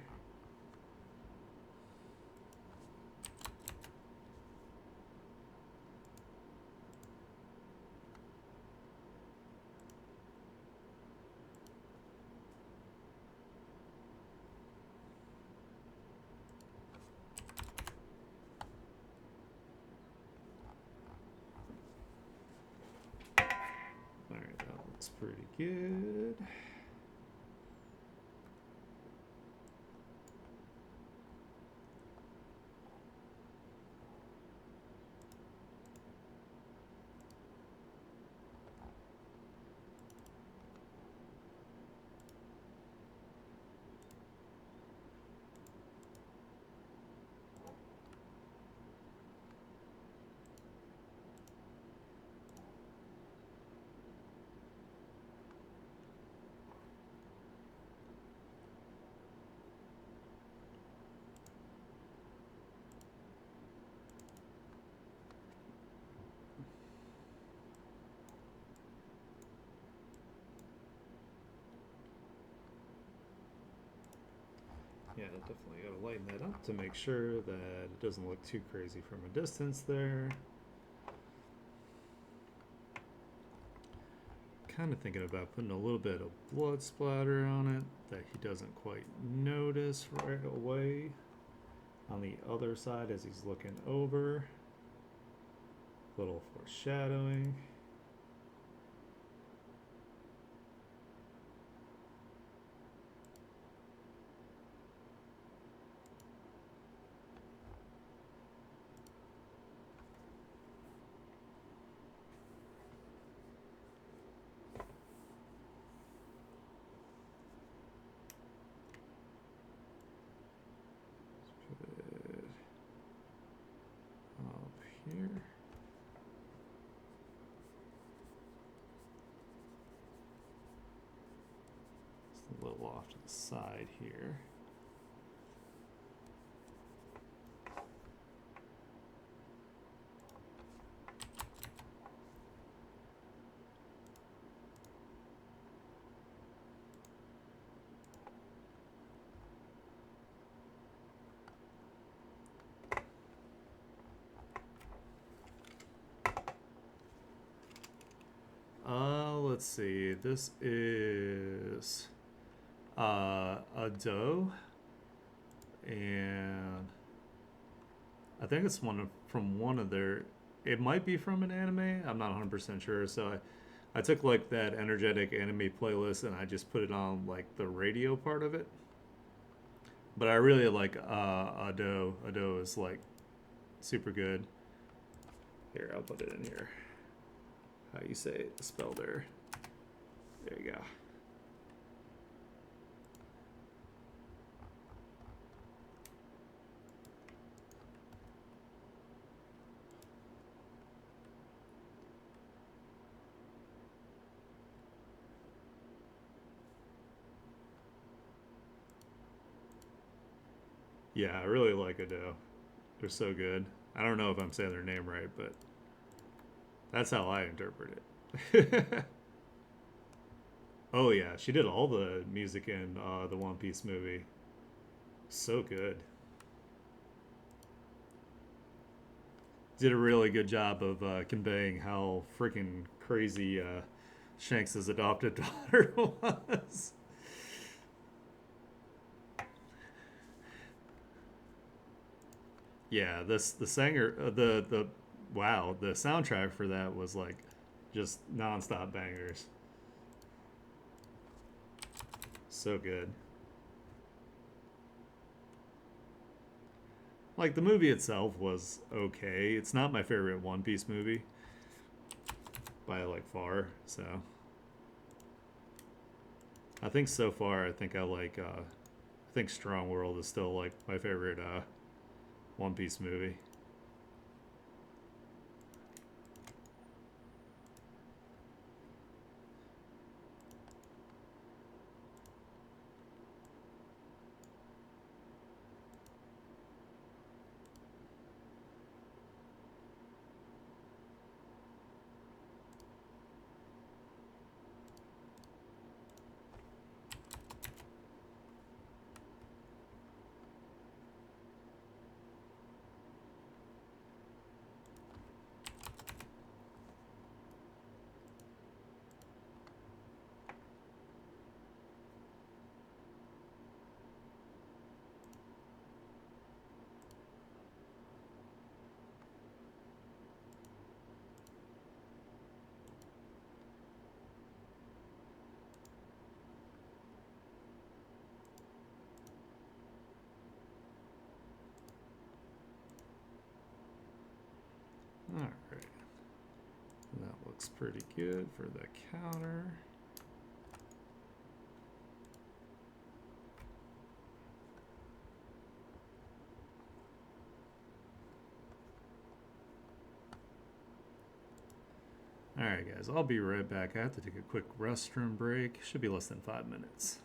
All right, that looks pretty good. Yeah, definitely gotta lighten that up to make sure that it doesn't look too crazy from a distance there. Kind of thinking about putting a little bit of blood splatter on it that he doesn't quite notice right away on the other side as he's looking over. Little foreshadowing. Here. Just a little off to the side here. see. This is a doe, and I think it's from one of their. It might be from an anime. I'm not 100% sure. So I took like that energetic anime playlist and I just put it on like the radio part of it. But I really like Ado. Ado is like super good. Here, I'll put it in here. How you say it? Spell there. There you go. Yeah, I really like Ado. They're so good. I don't know if I'm saying their name right, but that's how I interpret it. Oh yeah, she did all the music in the One Piece movie. So good. Did a really good job of conveying how freaking crazy Shanks' adopted daughter was. Yeah, this the singer the wow, the soundtrack for that was like just nonstop bangers. So good. Like the movie itself was okay. It's not my favorite One Piece movie by like far. So I think so far I think I think Strong World is still like my favorite One Piece movie. All right. That looks pretty good for the counter. All right, guys, I'll be right back. I have to take a quick restroom break. Should be less than 5 minutes.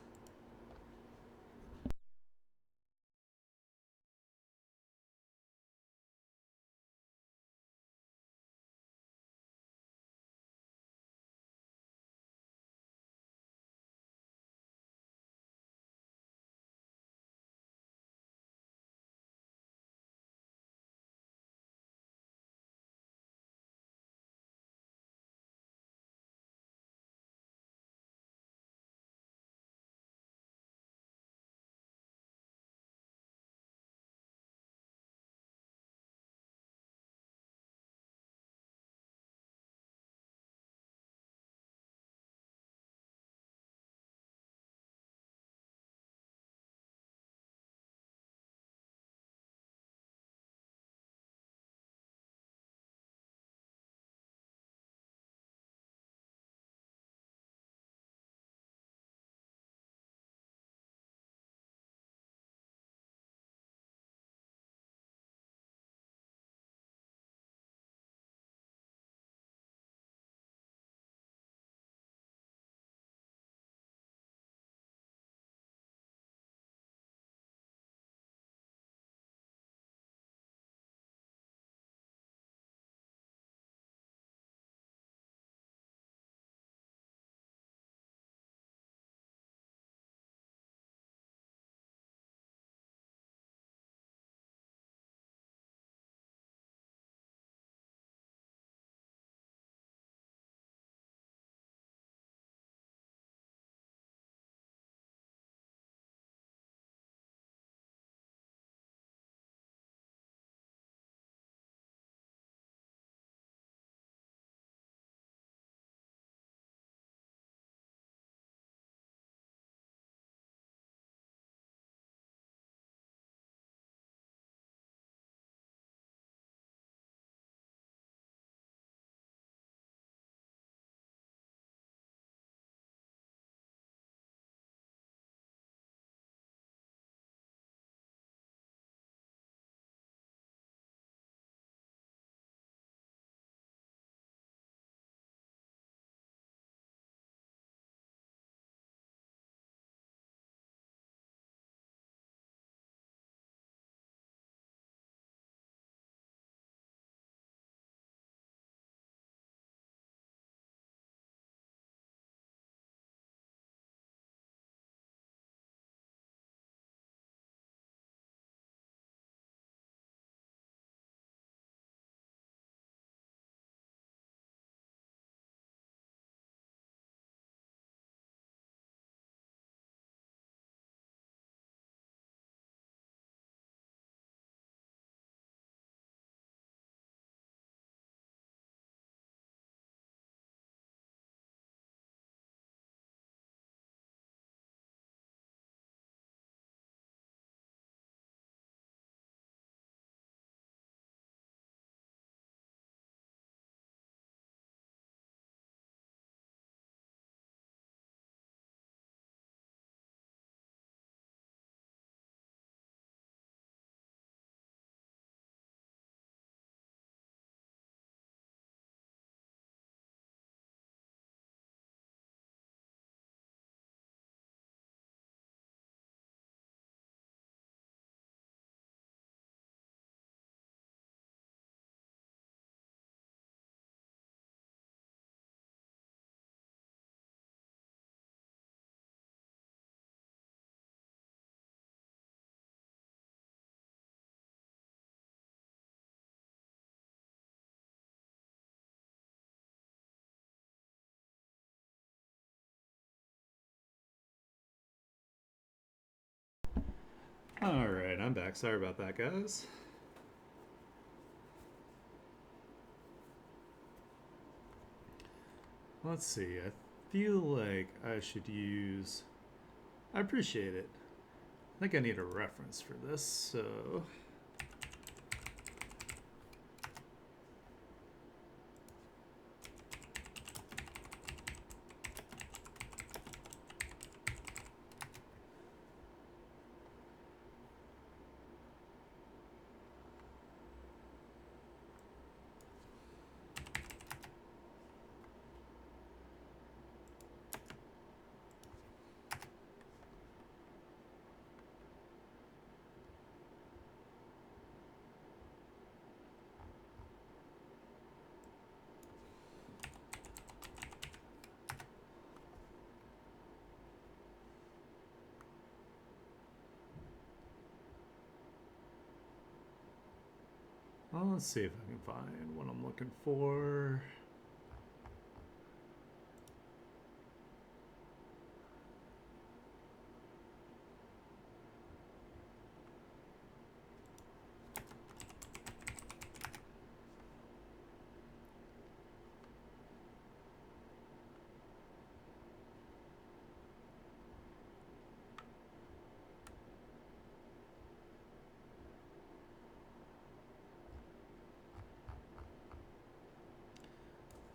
Alright, I'm back. Sorry about that, guys. Let's see. I feel like I should use. I appreciate it. I think I need a reference for this, so. Well, let's see if I can find what I'm looking for.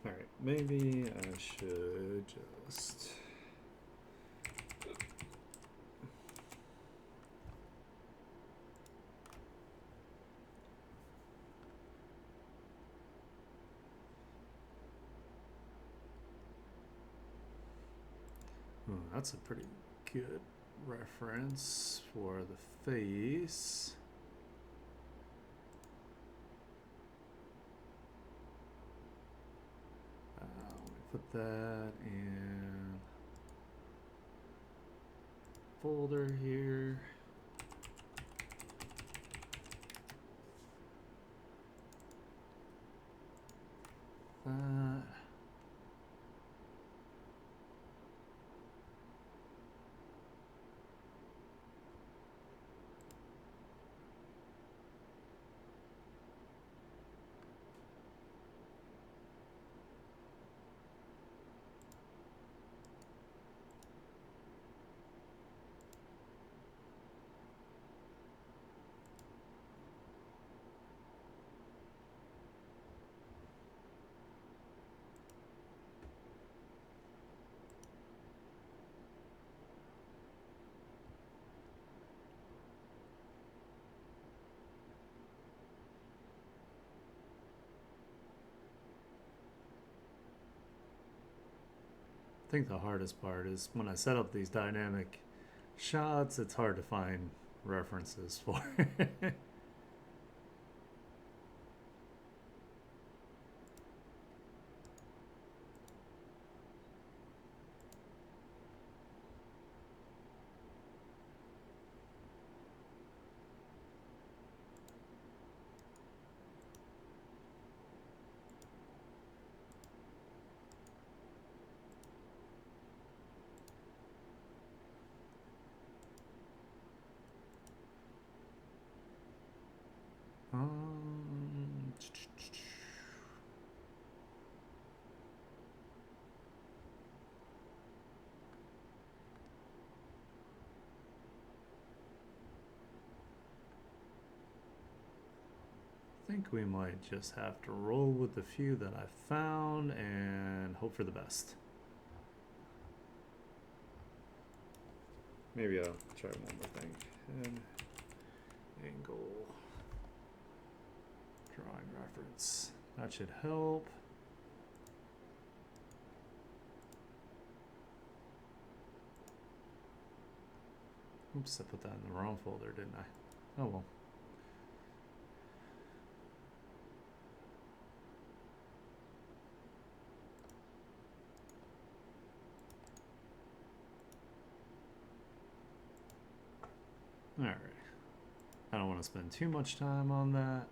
Alright, maybe I should just. Oh, that's a pretty good reference for the face. Let me put that in folder here. That. I think the hardest part is when I set up these dynamic shots, it's hard to find references for it. Um, I think we might just have to roll with the few that I found and hope for the best. Maybe I'll try one more thing. Head, angle, drawing reference. That should help. Oops, I put that in the wrong folder, didn't I? Oh well. Alright. I don't want to spend too much time on that.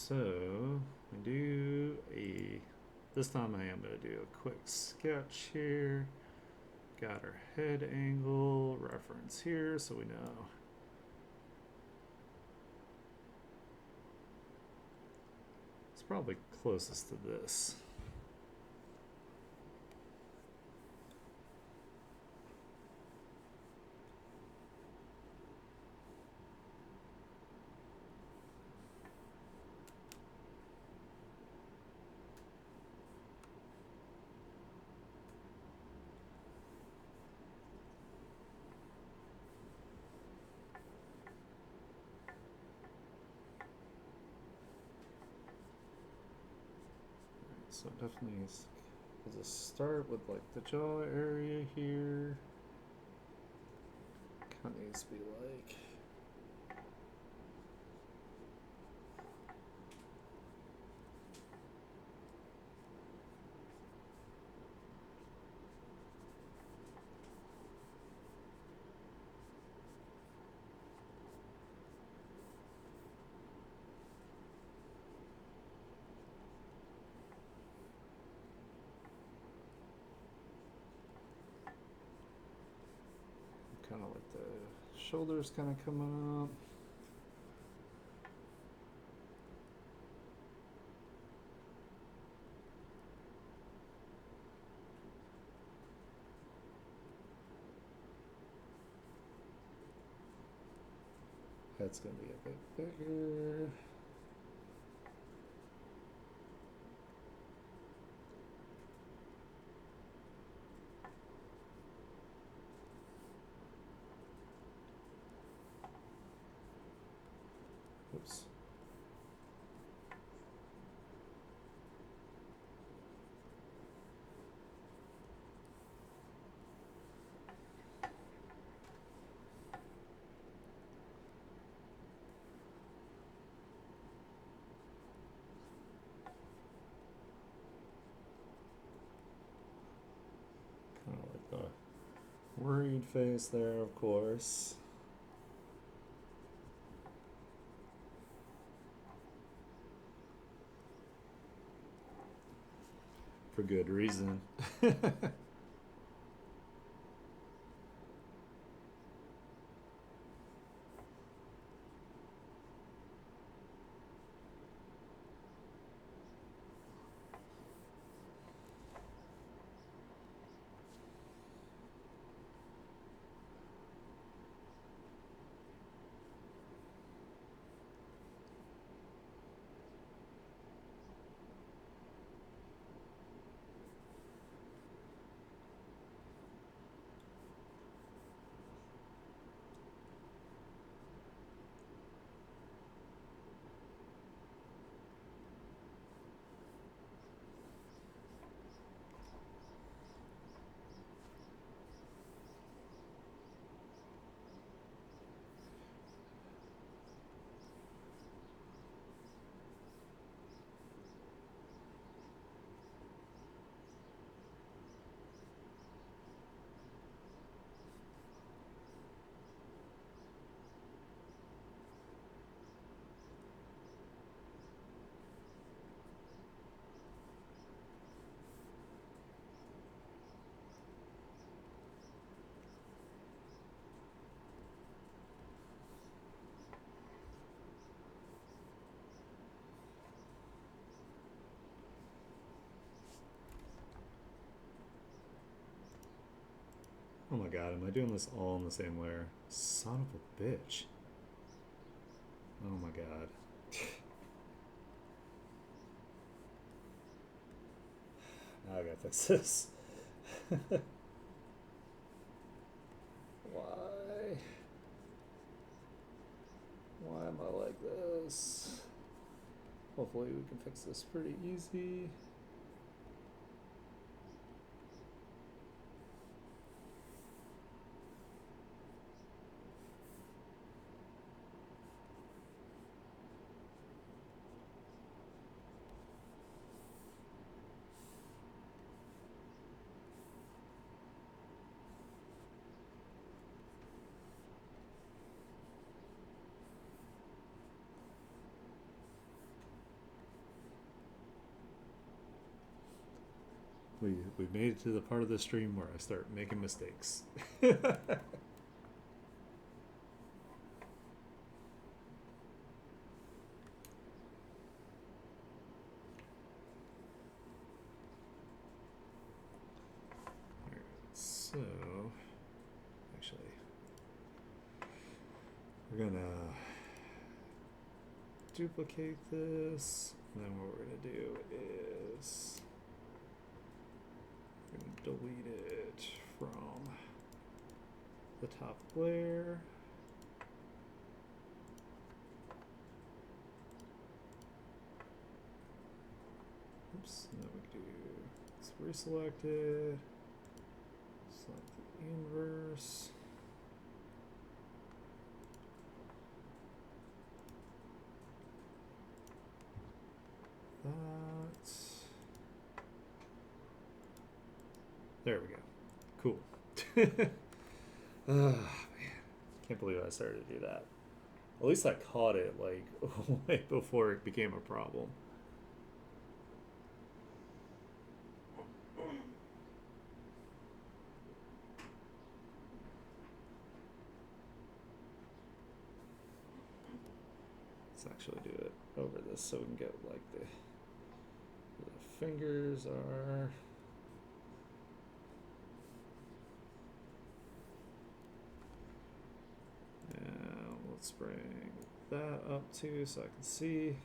So we do a. This time I am going to do a quick sketch here. Got our head angle reference here so we know. It's probably closest to this. So definitely, we'll just start with like the jaw area here. Kind of needs to be like. Kind of like the shoulders kind of coming up. Head's gonna be a bit bigger. Oops. Kind of like the worried face there, of course. For good reason. Oh my god, am I doing this all in the same layer? Son of a bitch. Oh my god. Now I gotta fix this. Why? Why am I like this? Hopefully we can fix this pretty easy. we made it to the part of the stream where I start making mistakes. So, actually, we're gonna duplicate this, and then what we're gonna do is we're gonna delete it from the top layer. Oops, and then we do, let's reselect it. Select the inverse. That. There we go. Cool. Oh, man. Can't believe I started to do that. At least I caught it like way before it became a problem. Let's actually do it over this so we can get like the fingers are. And let's bring that up too so I can see.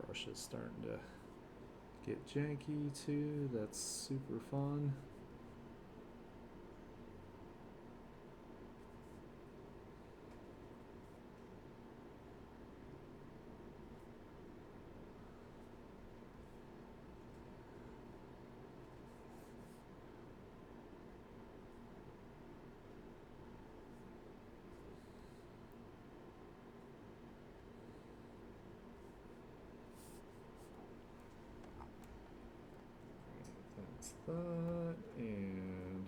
Brush is starting to get janky too. That's super fun. That's that, and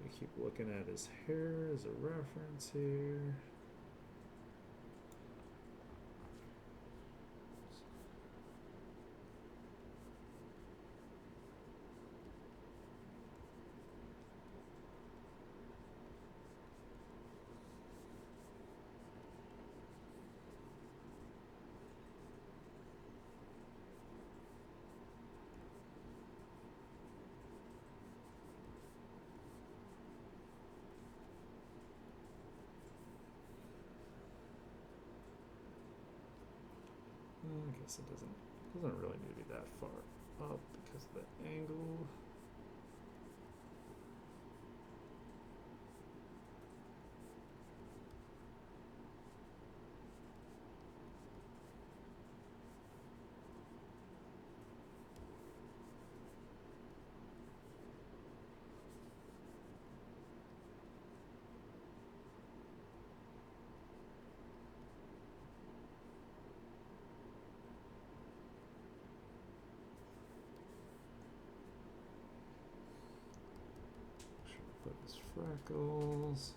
we keep looking at his hair as a reference here. I guess it doesn't really need to be that far up because of the angle. Put his freckles.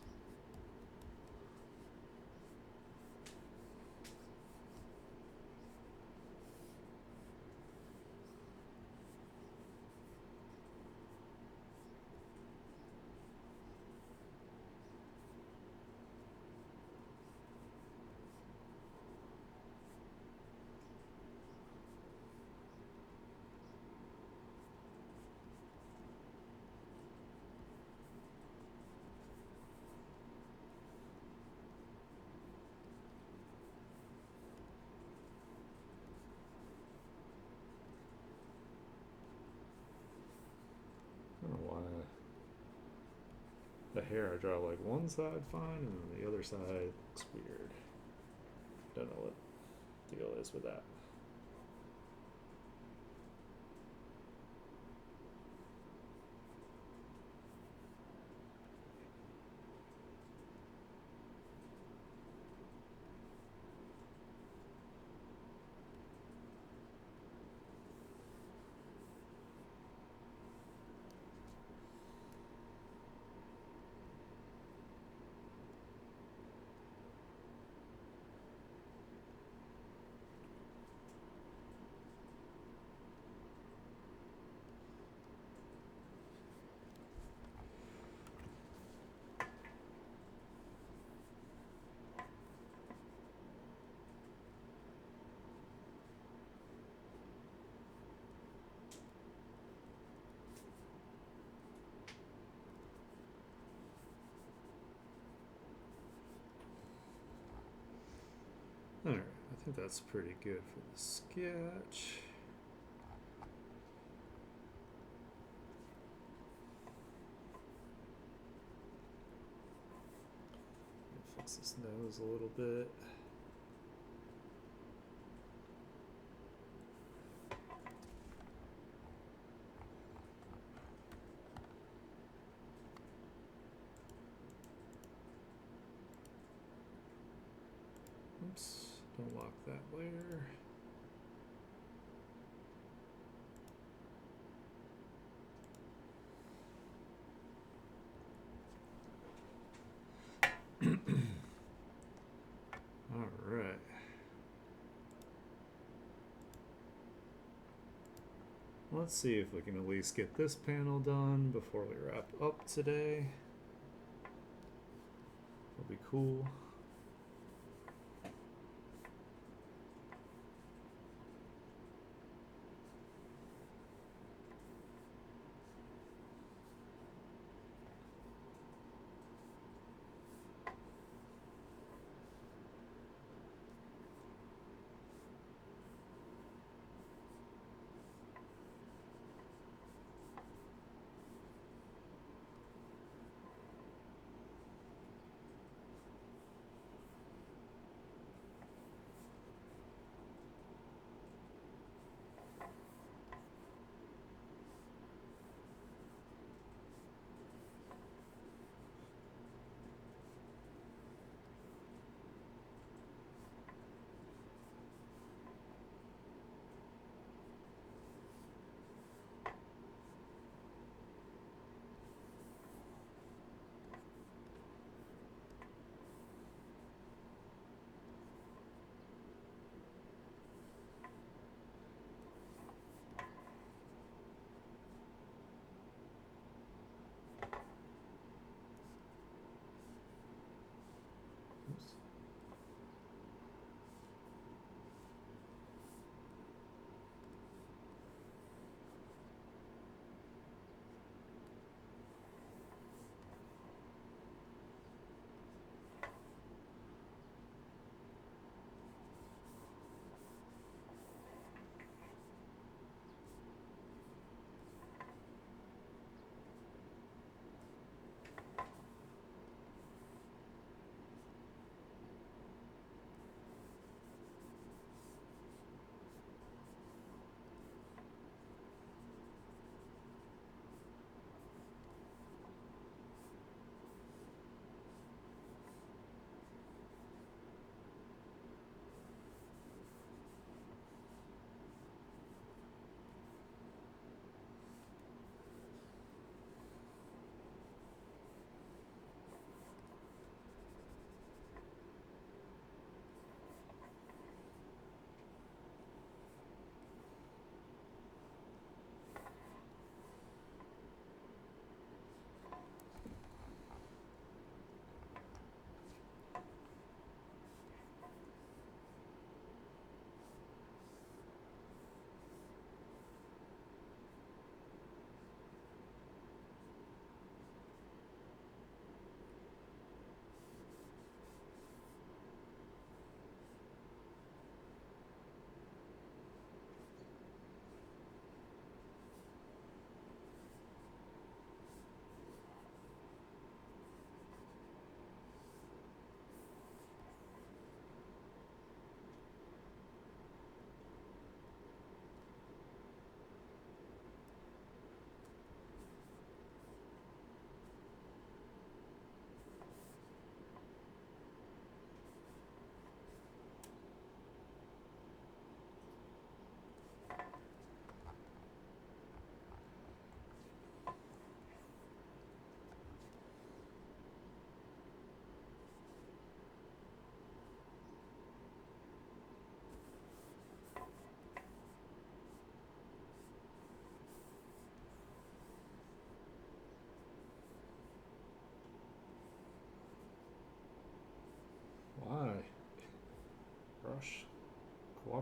the hair, I draw like one side fine and then the other side looks weird. Don't know what the deal is with that. Alright, I think that's pretty good for the sketch. Fix his nose a little bit. Oops, don't lock that layer. Alright. Let's see if we can at least get this panel done before we wrap up today. That'll be cool.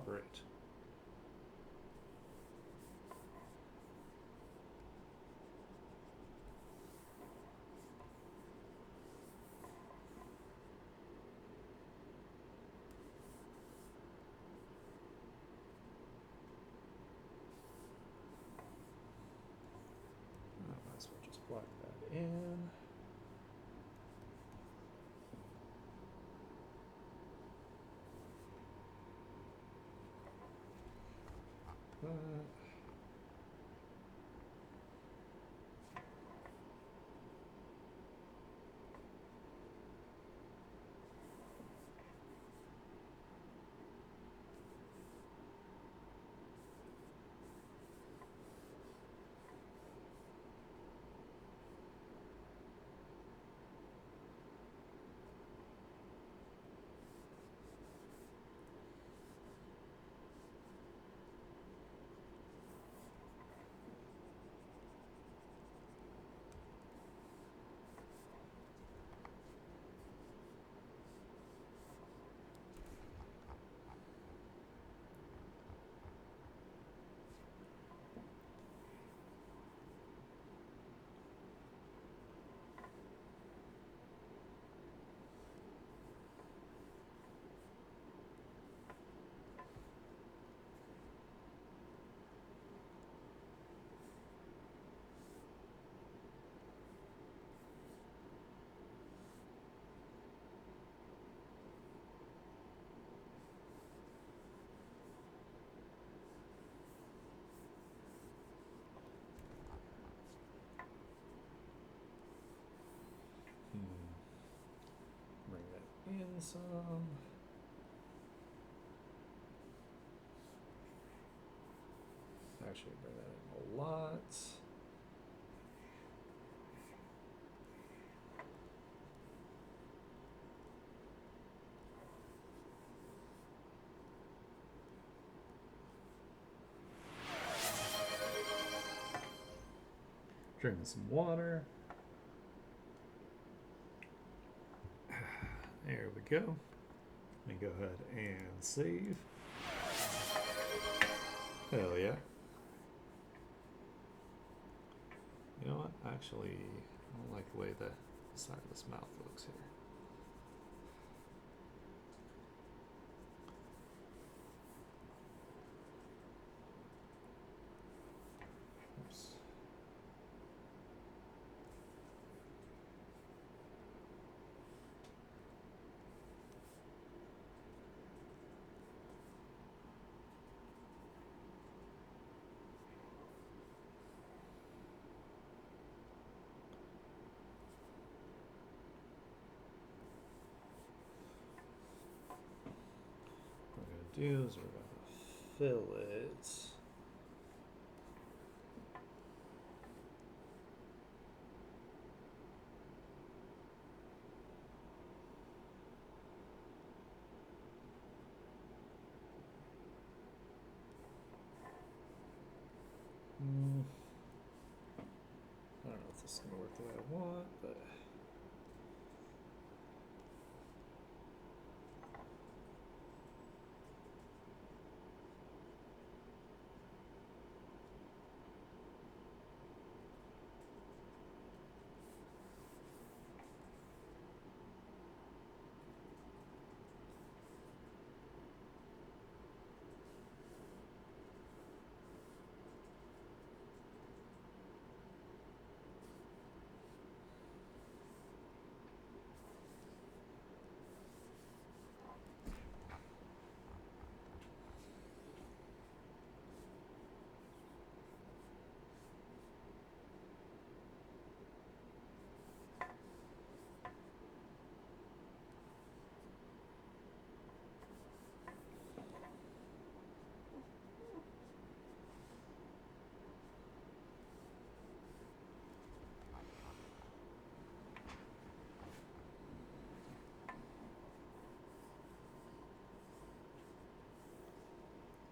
cooperate. Might as well just block that in. Bring that in some. Actually, bring that in a lot. Drinking some water. There we go. Let me go ahead and save. Hell yeah. You know what? Actually, I don't like the way the side of this mouth looks here. Oops. What we're gonna do is we're gonna fill it. I don't know if this is gonna work the way I want, but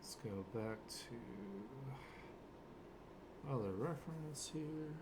let's go back to other reference here.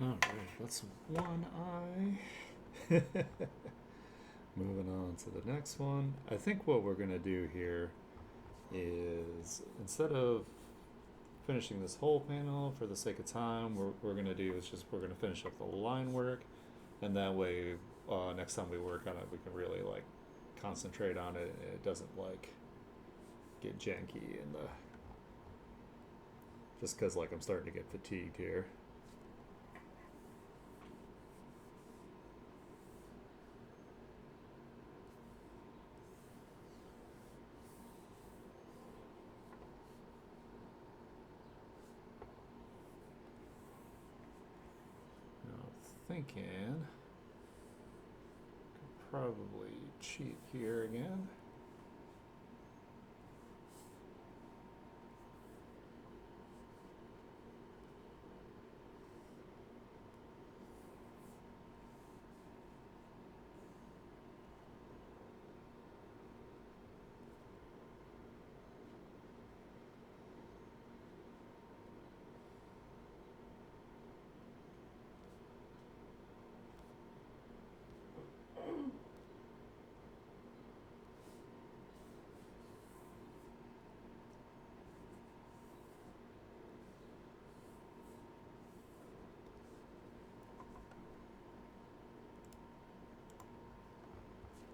Alright, that's one eye. Moving on to the next one. I think what we're going to do here is, instead of finishing this whole panel for the sake of time, we're going to do is just we're going to finish up the line work, and that way next time we work on it we can really like concentrate on it and it doesn't like get janky in the just because like I'm starting to get fatigued here. Thinking could probably cheat here again.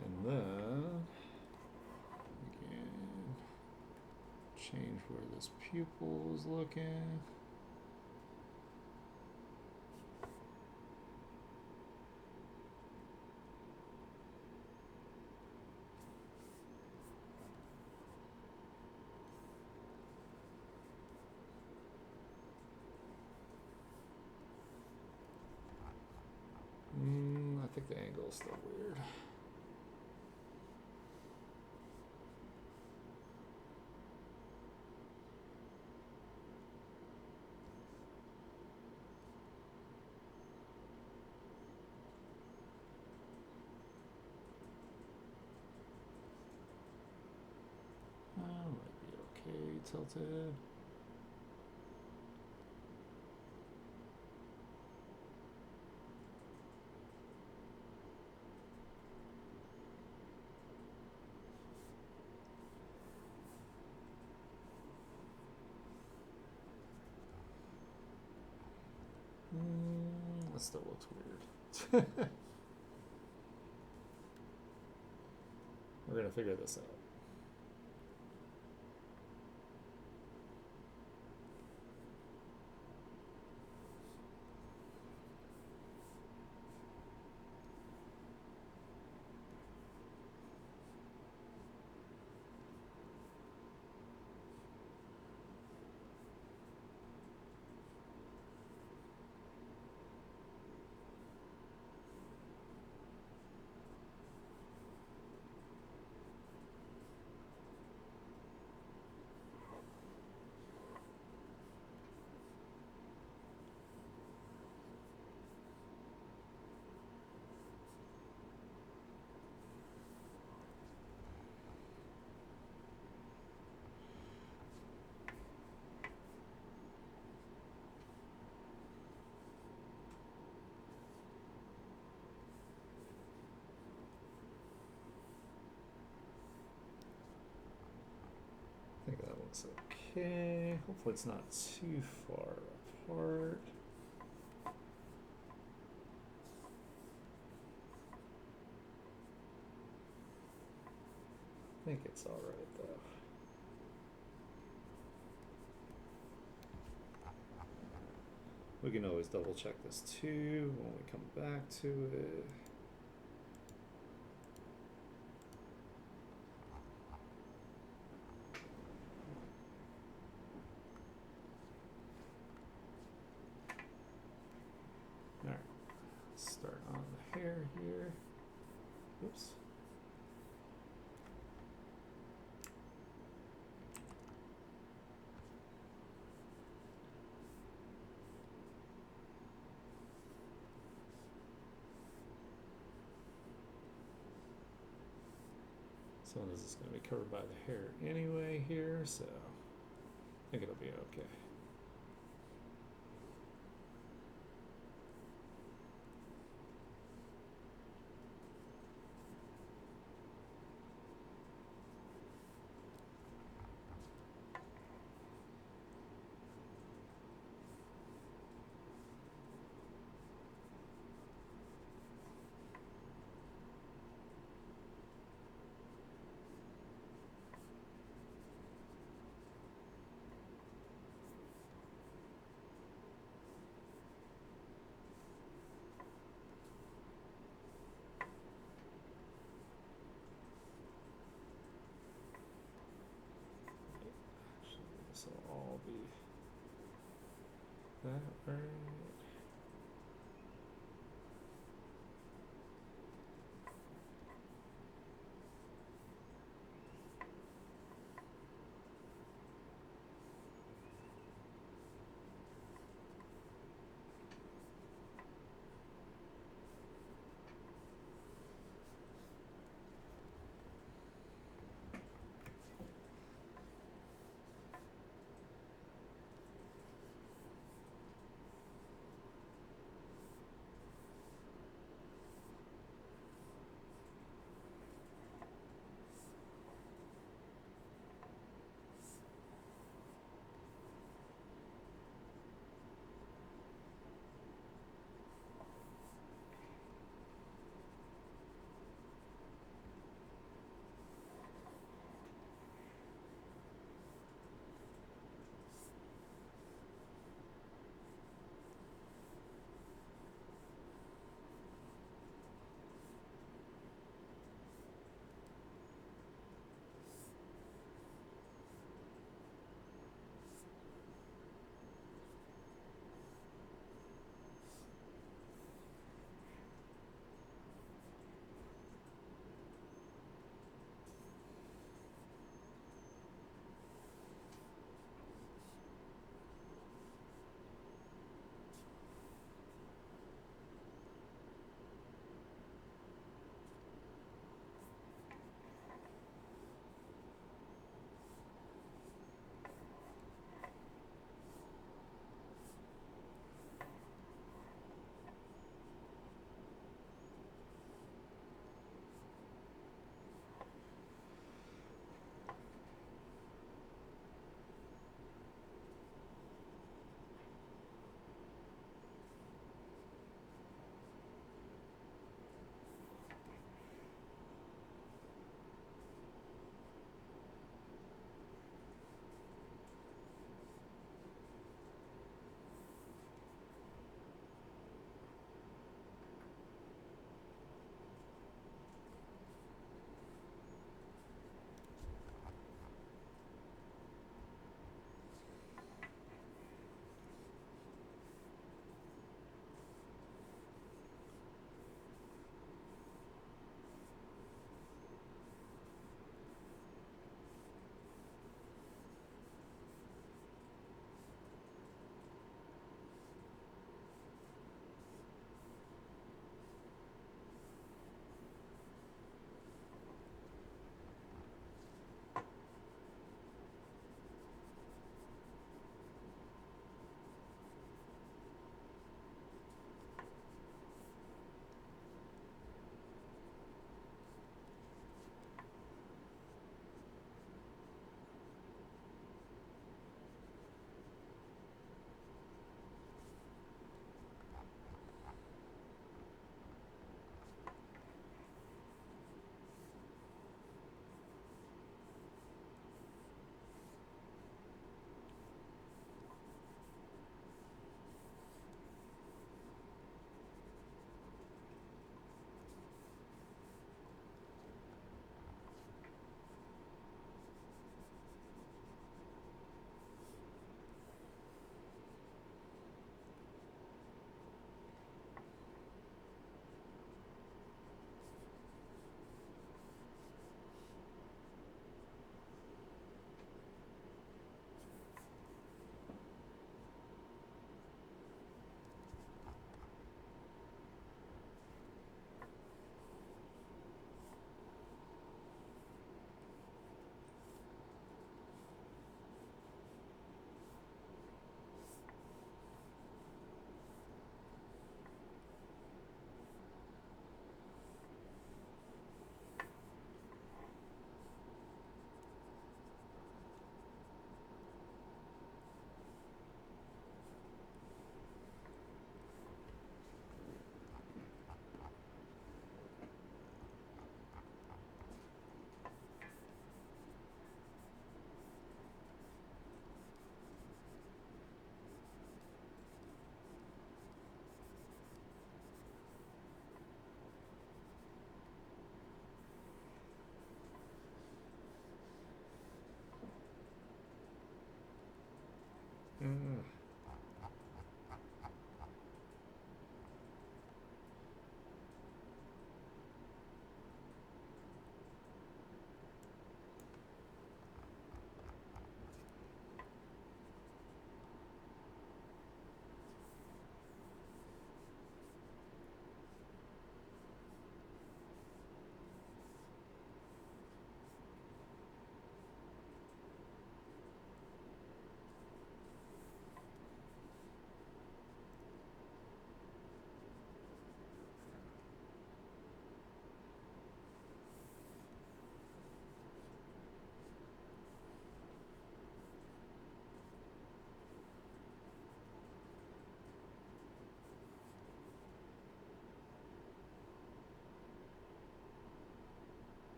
And then we can change where this pupil is looking. I think the angle is still weird. Might be okay tilted. That still looks weird. We're gonna figure this out. I think that looks okay. Hopefully it's not too far apart. I think it's alright though. We can always double check this too when we come back to it. Alright, let's start on the hair here. Oops. Some of this is going to be covered by the hair anyway here, so I think it'll be okay. that right?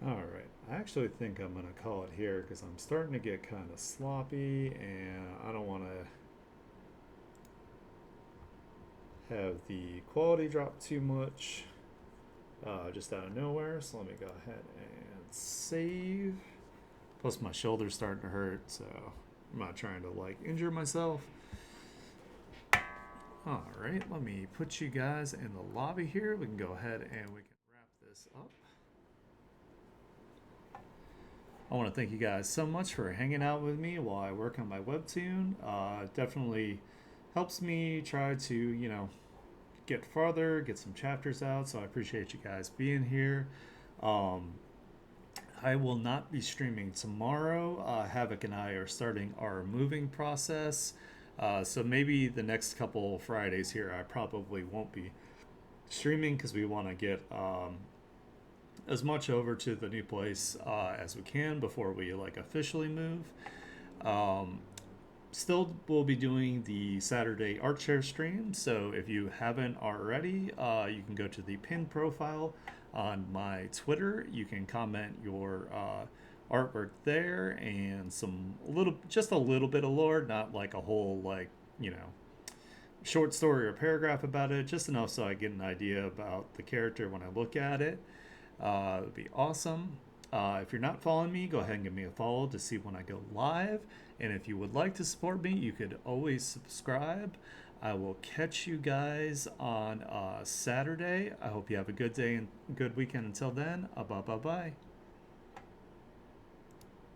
All right. I actually think I'm going to call it here because I'm starting to get kind of sloppy and I don't want to have the quality drop too much just out of nowhere. So let me go ahead and save. Plus, my shoulder's starting to hurt, so I'm not trying to like injure myself. All right, let me put you guys in the lobby here. We can go ahead and we can wrap this up. I want to thank you guys so much for hanging out with me while I work on my webtoon. Definitely helps me try to, get farther, get some chapters out. So I appreciate you guys being here. Um, I will not be streaming tomorrow. Havoc and I are starting our moving process. So maybe the next couple Fridays here, I probably won't be streaming because we want to get as much over to the new place as we can before we like officially move. Um, Still, we'll be doing the Saturday art share stream. So if you haven't already, you can go to the pinned profile on my Twitter. You can comment your artwork there and just a little bit of lore, not like a whole short story or paragraph about it, just enough so I get an idea about the character when I look at it. It would be awesome. If you're not following me, go ahead and give me a follow to see when I go live. And if you would like to support me, you could always subscribe. I will catch you guys on Saturday. I hope you have a good day and good weekend. Until then, bye bye bye.